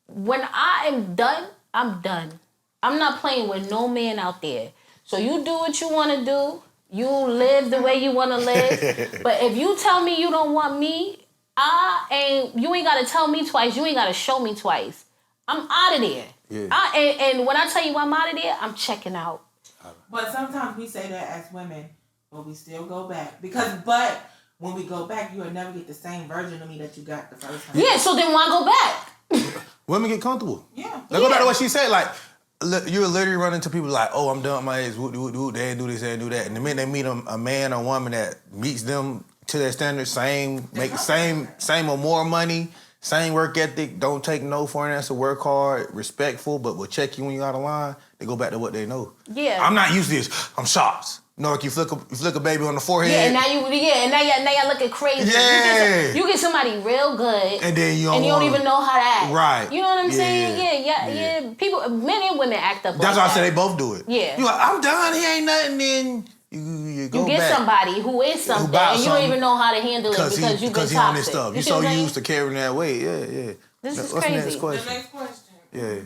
when I am done, I'm done. I'm not playing with no man out there. So you do what you want to do. You live the way you want to live. But if you tell me you don't want me, you ain't got to tell me twice. You ain't got to show me twice. I'm out of there. Yeah. And when I tell you I'm out of there, I'm checking out. But sometimes we say that as women, but we still go back. When we go back, you will never get the same version of me that you got the first time. Yeah, so then why go back? Women get comfortable. Yeah. Let's go back to what she said. Like, you're literally running into people like, oh, I'm done with my age. They ain't do this, they ain't do that. And the minute they meet a man or woman that meets them to their standards, same or more money, same work ethic, don't take no for an answer, work hard, respectful, but will check you when you're out of line, they go back to what they know. Yeah. I'm not used to this. I'm shocked. No, like you flick a baby on the forehead. Yeah, and now y'all looking crazy. Yeah. You get somebody real good, and then you don't even know how to act. Right. You know what I'm saying? Yeah. People, men and women act up. That's why I say they both do it. Yeah. You like, I'm done. He ain't nothing. Then you go get back. Somebody who is something, and you don't even know how to handle it because you've been toxic. On this stuff. You're so used to carrying that weight. Yeah. This is What's crazy. The next question? The next question. Yeah.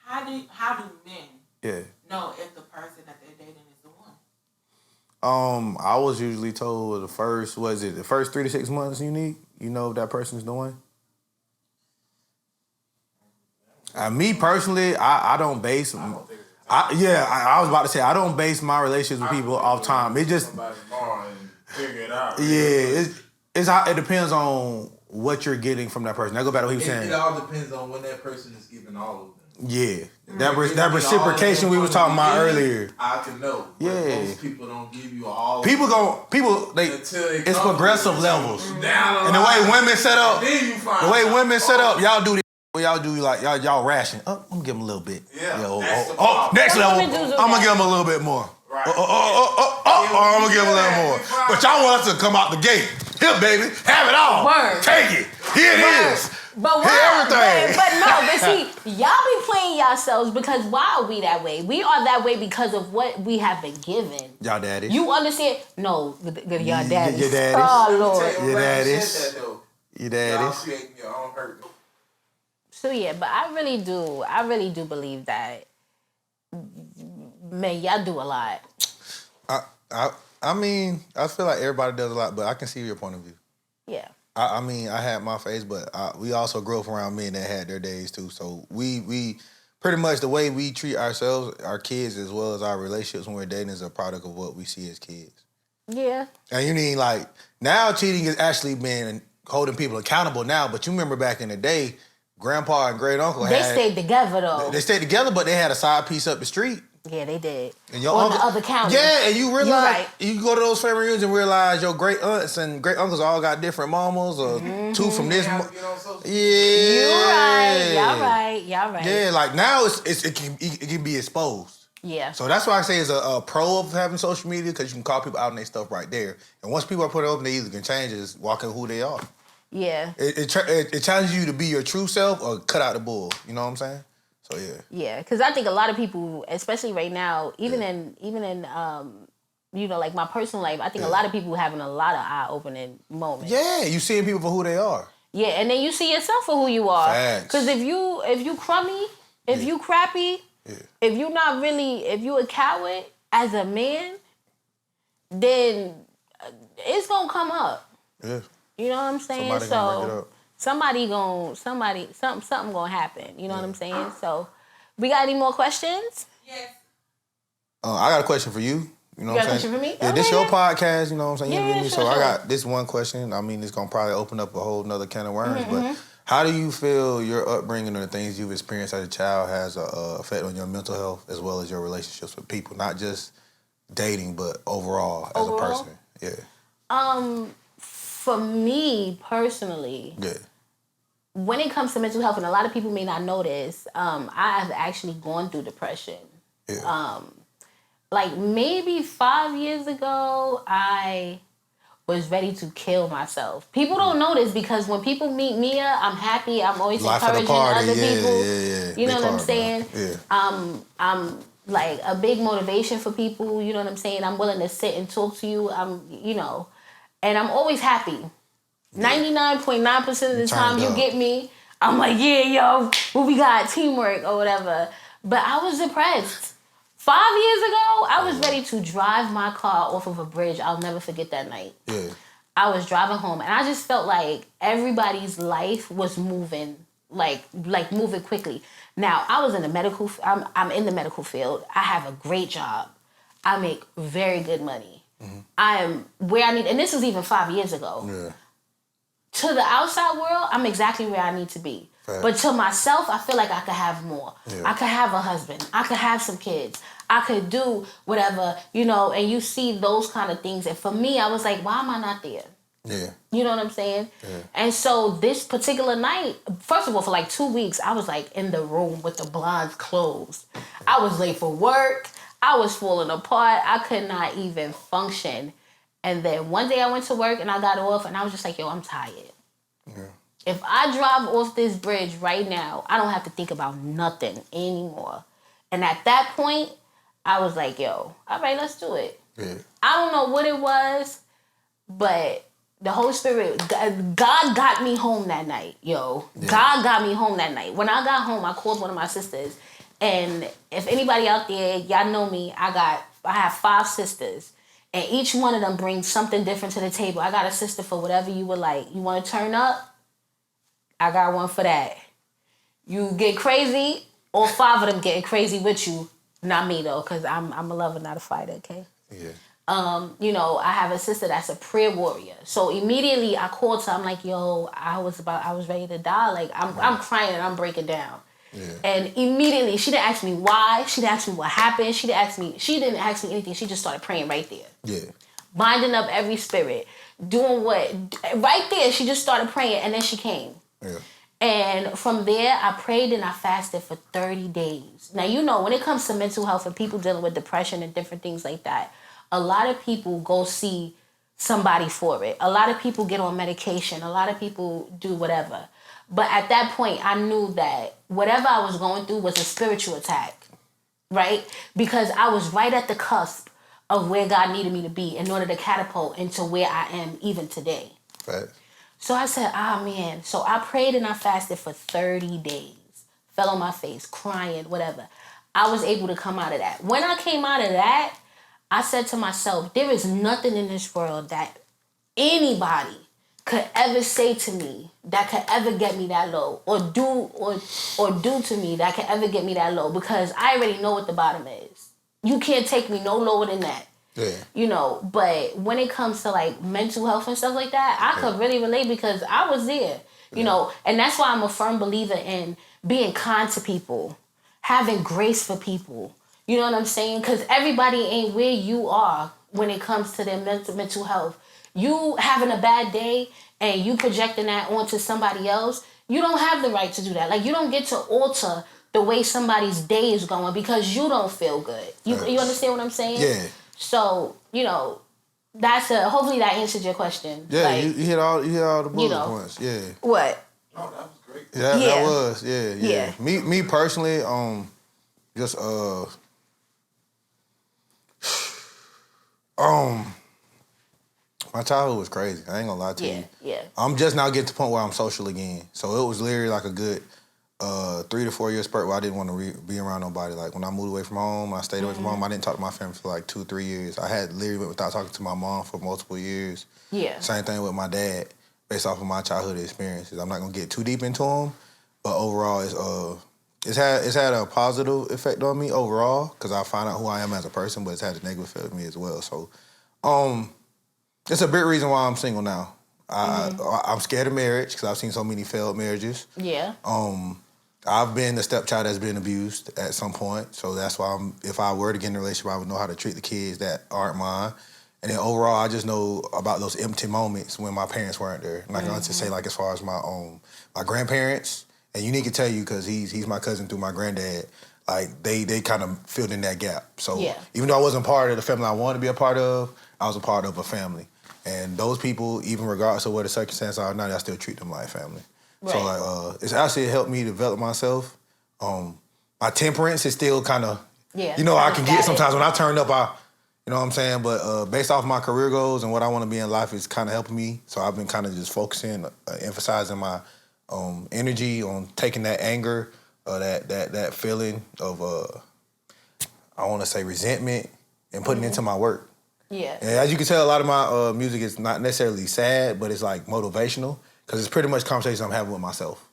How do men know if the person that they're dating is the one? I was usually told the first 3 to 6 months you know if that person's the one. Me personally, I don't base. I was about to say I don't base my relationships with people off time. It just figure it out. Yeah, it depends on what you're getting from that person. I go back to what he was saying. It all depends on when that person is giving all of them. Yeah, that reciprocation we was talking about earlier. I can know. Yeah, most people don't give you all. It's progressive levels. And the way women set up, y'all do this. Y'all do y'all ration. Oh, I'm gonna give them a little bit. Yeah. Next level, I'm gonna give them a little bit more. Right. I'm gonna give them a little more. But y'all want us to come out the gate. Here, baby, have it all. Word. Take it. But why? But see, y'all be playing yourselves because why are we that way? We are that way because of what we have been given. Y'all daddies. You understand? No, y'all daddies. Your daddies. Oh, Lord. Your daddies. Your daddies. Y'all creating your own hurt. So yeah, but I really do believe that, man, y'all do a lot. I mean, I feel like everybody does a lot, but I can see your point of view. Yeah. I mean, I had my phase, but we also grew up around men that had their days too. So we pretty much the way we treat ourselves, our kids, as well as our relationships when we're dating is a product of what we see as kids. Yeah. And you mean like now cheating is actually been holding people accountable now, but you remember back in the day, grandpa and great uncle they stayed together though. They stayed together, but they had a side piece up the street. Yeah, they did. And your on uncle, the other county. Yeah, and you realize right. you go to those family reunions and realize your great aunts and great uncles all got different mamas or two from this. Yeah. Y'all right. Yeah, like now it can be exposed. Yeah. So that's why I say it's a pro of having social media because you can call people out on their stuff right there. And once people are put it open, they either can change it, just walk in who they are. Yeah. It challenges you to be your true self or cut out the bull. You know what I'm saying? So yeah. Yeah, because I think a lot of people, especially right now, even in you know, like my personal life, I think a lot of people having a lot of eye-opening moments. Yeah, you seeing people for who they are. Yeah, and then you see yourself for who you are. Facts. Because if you crummy, if you crappy, if you not really, if you a coward as a man, then it's gonna come up. Yeah. You know what I'm saying? Somebody gonna bring it up. Something gonna happen. You know what I'm saying? So, we got any more questions? Yes. I got a question for you. You know You what got a I'm saying? question for me? Yeah, this Okay, your podcast, you know what I'm saying? You Yeah, know me? sure, So I sure. got this one question. I mean, it's going to probably open up a whole nother can of worms, but how do you feel your upbringing or the things you've experienced as a child has an effect on your mental health as well as your relationships with people? Not just dating, but overall as a person. Yeah. For me personally, when it comes to mental health, and a lot of people may not know this, I have actually gone through depression. Yeah. Like maybe 5 years ago, I was ready to kill myself. People don't know this because when people meet Mia, I'm happy. I'm always Life of the encouraging party. other people. Yeah. You know Big what I'm part, saying? man. Yeah. I'm like a big motivation for people. You know what I'm saying? I'm willing to sit and talk to you. And I'm always happy. 99.9% of the time you get me, I'm like, yeah, yo, what we got? Teamwork or whatever. But I was depressed. 5 years ago, I was ready to drive my car off of a bridge. I'll never forget that night. Yeah. I was driving home, and I just felt like everybody's life was moving, like moving quickly. Now, I was in the medical. I'm in the medical field. I have a great job. I make very good money. I am where I need, and this was even 5 years ago. Yeah. To the outside world, I'm exactly where I need to be. Right. But to myself, I feel like I could have more. Yeah. I could have a husband. I could have some kids. I could do whatever, and you see those kind of things. And for me, I was like, why am I not there? Yeah. You know what I'm saying? Yeah. And so this particular night, first of all, for like 2 weeks, I was like in the room with the blinds closed. I was late for work. I was falling apart. I could not even function. And then one day I went to work and I got off and I was just like, yo, I'm tired. Yeah. If I drive off this bridge right now, I don't have to think about nothing anymore. And at that point, I was like, yo, all right, let's do it. Yeah. I don't know what it was, but the Holy Spirit, God got me home that night, yo. Yeah. God got me home that night. When I got home, I called one of my sisters. And if anybody out there, y'all know me, I have 5 sisters. And each one of them brings something different to the table. I got a sister for whatever you would like. You want to turn up? I got one for that. You get crazy, all 5 of them getting crazy with you. Not me though, because I'm a lover, not a fighter, okay? Yeah. I have a sister that's a prayer warrior. So immediately I called her. I'm like, yo, I was ready to die. Like I'm crying and I'm breaking down. Yeah. And immediately she didn't ask me why. She didn't ask me what happened. She didn't ask me anything. She just started praying right there. Yeah. Binding up every spirit. Doing what? Right there, she just started praying and then she came. Yeah. And from there, I prayed and I fasted for 30 days. Now, when it comes to mental health and people dealing with depression and different things like that, a lot of people go see somebody for it. A lot of people get on medication. A lot of people do whatever. But at that point, I knew that whatever I was going through was a spiritual attack, right? Because I was right at the cusp of where God needed me to be in order to catapult into where I am even today. Right. So I said, man. So I prayed and I fasted for 30 days. Fell on my face, crying, whatever. I was able to come out of that. When I came out of that, I said to myself, there is nothing in this world that anybody could ever say to me that could ever get me that low, or do to me that could ever get me that low, because I already know what the bottom is. You can't take me no lower than that. Yeah. You know, but when it comes to like mental health and stuff like that, I could really relate because I was there. You know, and that's why I'm a firm believer in being kind to people, having grace for people. You know what I'm saying? Because everybody ain't where you are when it comes to their mental health. You having a bad day and you projecting that onto somebody else, you don't have the right to do that. Like, you don't get to alter the way somebody's day is going because you don't feel good. You understand what I'm saying? Yeah. So, you know, hopefully that answered your question. Yeah, like, you hit all the bullet points. Yeah. What? Oh, that was great. Yeah, that was. Yeah. Me personally, just my childhood was crazy. I ain't gonna lie to you. Yeah. I'm just now getting to the point where I'm social again. So it was literally like a good 3 to 4 year spurt where I didn't want to be around nobody. Like when I moved away from home, I stayed away from home. I didn't talk to my family for like 2 or 3 years. I had literally went without talking to my mom for multiple years. Yeah. Same thing with my dad, based off of my childhood experiences. I'm not gonna get too deep into them, but overall, it's had a positive effect on me overall because I find out who I am as a person, but it's had a negative effect on me as well. So, it's a big reason why I'm single now. I'm scared of marriage because I've seen so many failed marriages. Yeah. I've been the stepchild that's been abused at some point, so that's why if I were to get in a relationship, I would know how to treat the kids that aren't mine. And then overall, I just know about those empty moments when my parents weren't there. And I can honestly say, like, as far as my grandparents, and Unique can tell you because he's my cousin through my granddad, like, they kind of filled in that gap. So even though I wasn't part of the family I wanted to be a part of, I was a part of a family. And those people, even regardless of what the circumstances are now, I still treat them like family. Right. So, like, it's actually helped me develop myself. My temperance is still kind of, I can get sometimes when I turn up, you know what I'm saying? But based off my career goals and what I want to be in life is kind of helping me. So I've been kind of just focusing, emphasizing my energy on taking that anger, that feeling of, I want to say resentment, and putting it into my work. Yeah. And as you can tell, a lot of my music is not necessarily sad, but it's like motivational because it's pretty much conversations I'm having with myself.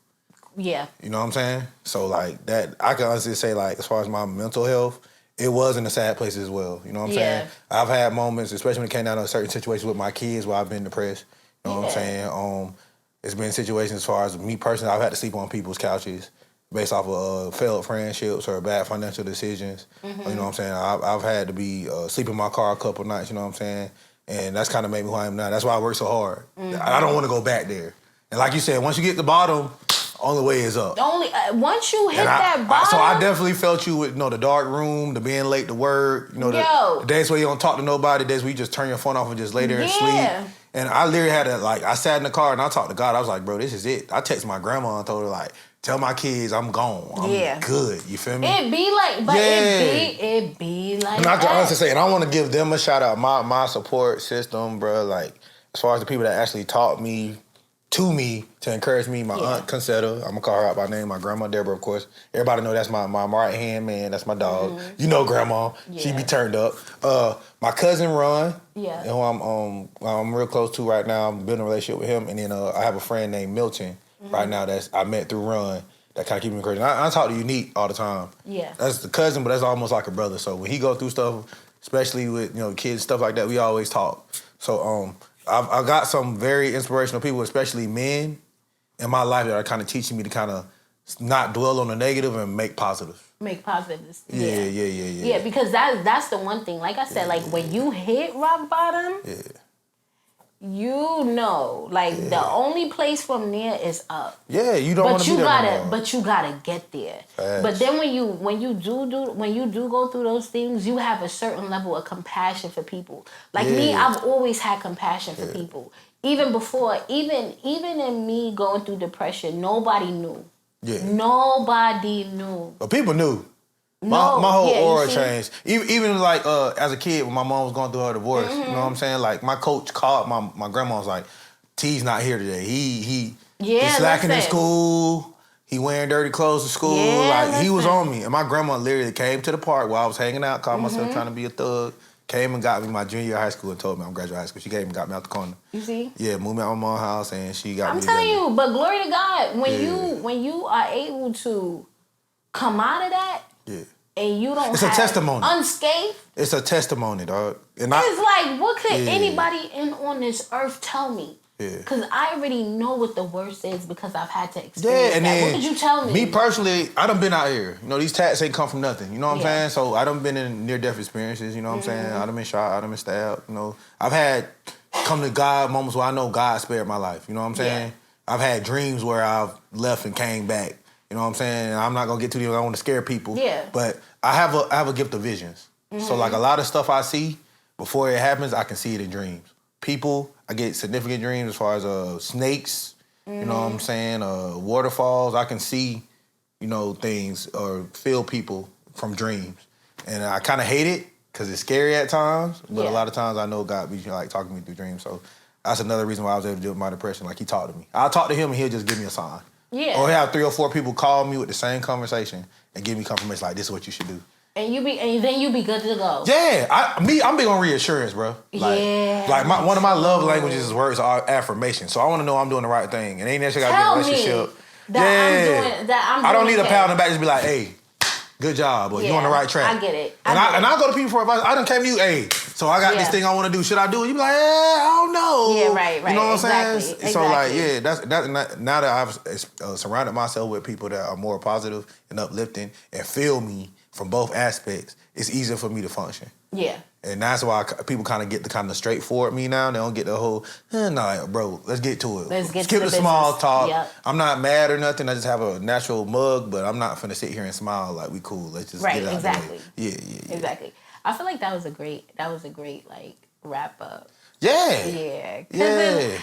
Yeah. You know what I'm saying? So like that, I can honestly say like as far as my mental health, it was in a sad place as well. You know what I'm saying? I've had moments, especially when it came down to certain situations with my kids where I've been depressed. You know what I'm saying? It's been situations as far as me personally, I've had to sleep on people's couches based off of failed friendships or bad financial decisions. You know what I'm saying? I've had to be sleep in my car a couple nights, you know what I'm saying? And that's kind of made me who I am now. That's why I work so hard. I don't want to go back there. And like you said, once you get to the bottom, only way is up. Once you hit that bottom. So I definitely felt you with the dark room, the being late to work, the days where you don't talk to nobody, days where you just turn your phone off and just lay there and sleep. And I literally had to I sat in the car and I talked to God. I was like, bro, this is it. I texted my grandma and told her like, tell my kids I'm gone. I'm good. You feel me? It be like, but it be like and I can honestly say, and I want to give them a shout out. My support system, bro. Like as far as the people that actually taught me to encourage me, my aunt Concetta, I'm gonna call her out by name, my grandma Deborah, of course. Everybody know that's my right hand man, that's my dog. You know grandma. She be turned up. My cousin Ron, who I'm real close to right now. I'm building a relationship with him. And then I have a friend named Milton right now that I met through Ron that kind of keep me encouraged. I talk to Unique all the time. Yeah. That's the cousin, but that's almost like a brother. So when he go through stuff, especially with kids, stuff like that, we always talk. So I've got some very inspirational people, especially men, in my life that are kind of teaching me to kind of not dwell on the negative and make positive. Make positive. Yeah, because that's the one thing. Like I said, like when you hit rock bottom, you know, like the only place from there is up. Yeah, you don't want to be there no more. But you gotta get there. Facts. But then when you do go through those things, you have a certain level of compassion for people. Like me, I've always had compassion for people. Even before, even in me going through depression, nobody knew. Yeah. Nobody knew. But people knew. My whole aura changed. Even like as a kid, when my mom was going through her divorce, you know what I'm saying? Like my coach called my grandma was like, T's not here today. He's slacking in school. He wearing dirty clothes to school. He was on me. And my grandma literally came to the park while I was hanging out, called myself trying to be a thug. Came and got me my junior year of high school and told me I'm graduating high school. She came and got me out the corner. You see? Yeah, moved me out of my mom's house and she got me. I'm telling you, but glory to God, when you are able to come out of that, and you don't. It's a testimony. Unscathed. It's a testimony, dog. And it's like, what could anybody on this earth tell me? Yeah. Because I already know what the worst is because I've had to experience and that. Then what could you tell me? Me personally, I done been out here. You know, these tats ain't come from nothing. You know what I'm saying? So I done been in near-death experiences. You know what I'm saying? I done been shot. I done been stabbed. You know, I've had come to God moments where I know God spared my life. You know what I'm saying? I've had dreams where I've left and came back. You know what I'm saying? I'm not gonna get too deep. I don't want to scare people. Yeah. But I have a gift of visions. So like a lot of stuff I see before it happens, I can see it in dreams. People, I get significant dreams as far as snakes. You know what I'm saying? Waterfalls. I can see, you know, things or feel people from dreams, and I kind of hate it because it's scary at times. But a lot of times I know God be like talking to me through dreams. So that's another reason why I was able to deal with my depression. Like he talked to me. I'll talk to him and he'll just give me a sign. Yeah. Or he'll have 3 or 4 people call me with the same conversation and give me confirmation like, this is what you should do. And then you be good to go. Yeah, I'm big on reassurance, bro. Like one of my love languages is words are affirmation. So I want to know I'm doing the right thing, and ain't necessarily got to be a relationship. I don't need a pat on the back just be like, hey, good job, or you on the right track. I get it. I go to people for advice. I done came to you, hey, so I got this thing I want to do. Should I do it? You be like, I don't know. Yeah, right. You know what I'm saying? So like, that's now that I've surrounded myself with people that are more positive and uplifting and feel me from both aspects, it's easier for me to function. Yeah. And that's why people kind of get the kind of straightforward me now. They don't get the whole, bro, let's get to it. Skip the small talk. Yep. I'm not mad or nothing. I just have a natural mug, but I'm not finna sit here and smile like we cool. Let's just get it out of the way. Yeah. Exactly. I feel like that was a great like wrap up. Yeah. Yeah. Because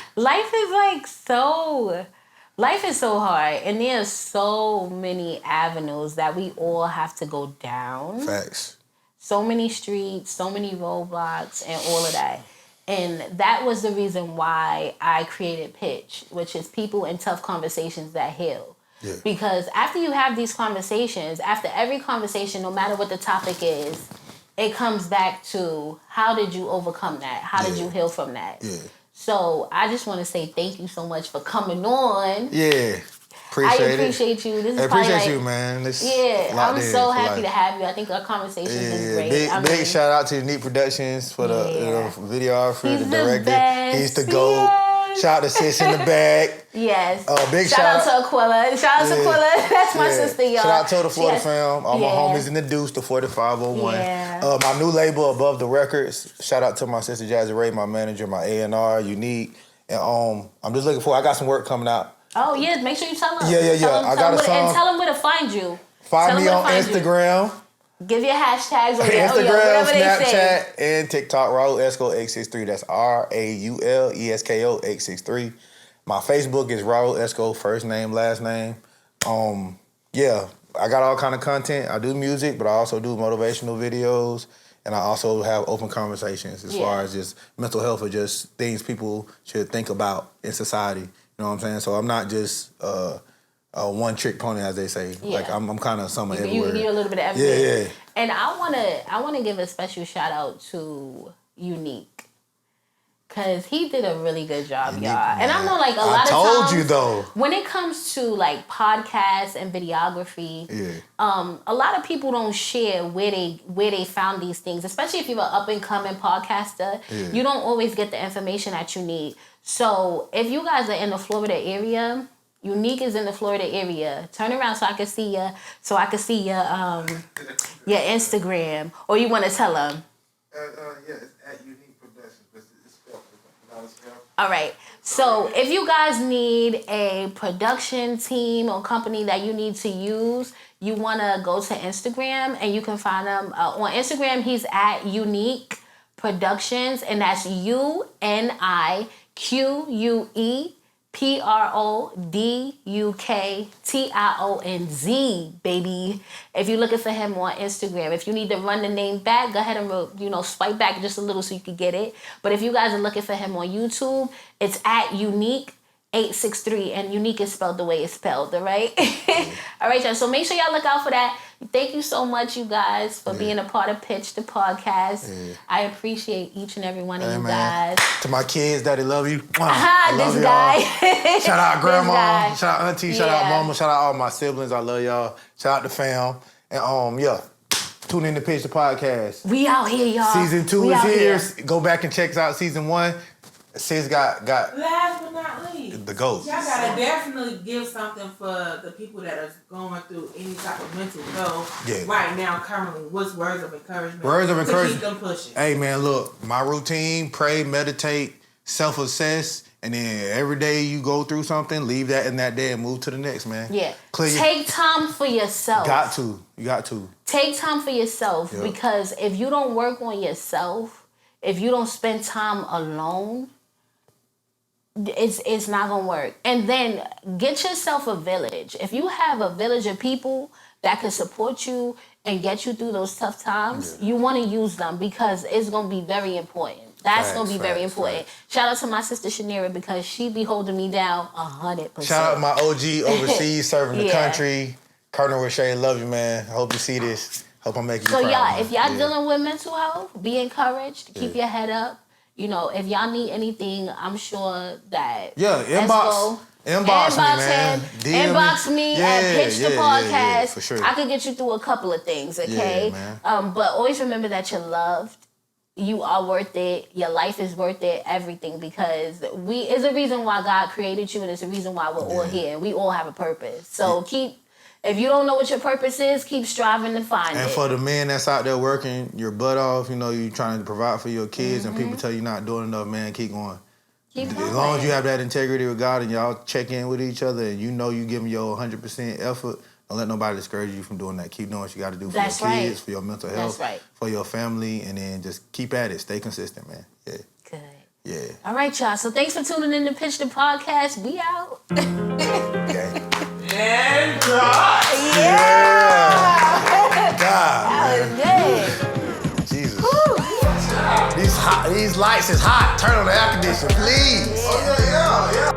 life is so hard, and there's so many avenues that we all have to go down. Facts. So many streets, so many roadblocks, and all of that. And that was the reason why I created Pitch, which is people in tough conversations that heal. Yeah. Because after you have these conversations, after every conversation, no matter what the topic is, it comes back to how did you overcome that? How did you heal from that? Yeah. So I just want to say thank you so much for coming on. Yeah. I appreciate you. This is appreciate you, man. I'm so happy to have you. I think our conversation's been great. Big shout out to Unique Productions for the videographer, the director. He's the GOAT. Yes. Shout out to Sis in the back. Yes. Big shout out to Aquila. Shout out to Aquila. That's my sister, y'all. Shout out to the Florida fam. All my homies in the Deuce, the 4501. Yeah. My new label, Above the Records. Shout out to my sister Jazzy Ray, my manager, my A&R, Unique. And I'm just looking I got some work coming out. Oh, yeah. Make sure you tell them. Yeah. I got a song. And tell them where to find you. Find me on Instagram. Give your hashtags. Instagram, Snapchat, and TikTok. Raul Esco 863. That's RAULESKO 863. My Facebook is Raul Esco, first name, last name. I got all kind of content. I do music, but I also do motivational videos. And I also have open conversations as far as just mental health or just things people should think about in society. You know what I'm saying? So I'm not just a one-trick pony, as they say. Yeah. Like I'm kind of somewhere everywhere. You do a little bit of everything. Yeah. And I wanna give a special shout out to Unique. Cause he did a really good job, y'all. And I know like a lot of times. I told you though. When it comes to like podcasts and videography, a lot of people don't share where they found these things. Especially if you're an up and coming podcaster, you don't always get the information that you need. So if you guys are in the Florida area, Unique is in the Florida area. Turn around so I can see you. So I can see your Instagram, or you want to tell them? It's at Unique Productions, but it's spelled not a spell. All right. So if you guys need a production team or company that you need to use, you want to go to Instagram and you can find them. On Instagram, he's at Unique Productions, and that's UNIQUEPRODUKTIONZ, baby. If you're looking for him on Instagram, if you need to run the name back, go ahead and swipe back just a little so you can get it. But if you guys are looking for him on YouTube, it's at Unique863, and Unique is spelled the way it's spelled, all right? All right, y'all. So make sure y'all look out for that. Thank you so much, you guys, for being a part of Pitch the Podcast. Yeah. I appreciate each and every one of you guys. To my kids, Daddy, love you. I love this guy. Shout out Grandma. Shout out Auntie. Shout out Mama. Shout out all my siblings. I love y'all. Shout out the fam. And tune in to Pitch the Podcast. We out here, y'all. Season 2 is here. Go back and check out Season 1. Sis got last but not least, the ghost. Y'all gotta definitely give something for the people that are going through any type of mental health right now, currently. What's words of encouragement? Words of encouragement. To keep them pushing. Hey man, look, my routine: pray, meditate, self-assess, and then every day you go through something, leave that in that day and move to the next, man. Yeah. Take time for yourself. You got to. Take time for yourself because if you don't work on yourself, if you don't spend time alone, it's not gonna work. And then get yourself a village. If you have a village of people that can support you and get you through those tough times, you want to use them because it's gonna be very important. That's gonna be very important. Shout out to my sister Shanira because she be holding me down 100%. Shout out my OG overseas serving the country, Colonel Rashay. Love you, man. I hope you see this. Hope I'm making you proud. So y'all, if y'all dealing with mental health, be encouraged. Keep your head up. If y'all need anything, I'm sure that inbox me, man. Inbox me at Pitch the Podcast. Yeah, for sure. I could get you through a couple of things, okay? Yeah, man. But always remember that you're loved. You are worth it. Your life is worth it. Everything, because it's a reason why God created you, and it's a reason why we're all here. We all have a purpose. So if you don't know what your purpose is, keep striving to find it. And for the men that's out there working your butt off, you trying to provide for your kids, and people tell you not doing enough, man, keep going. Keep going. As long as you have that integrity with God and y'all check in with each other and you give them your 100% effort, don't let nobody discourage you from doing that. Keep doing what you got to do for your kids, for your mental health, for your family, and then just keep at it. Stay consistent, man. Yeah. Good. Yeah. All right, y'all. So thanks for tuning in to Pitch the Podcast. We out. Okay. And God. Yeah. God. That was good. Jesus. These lights is hot. Turn on the air conditioner, please. Yeah. Yeah.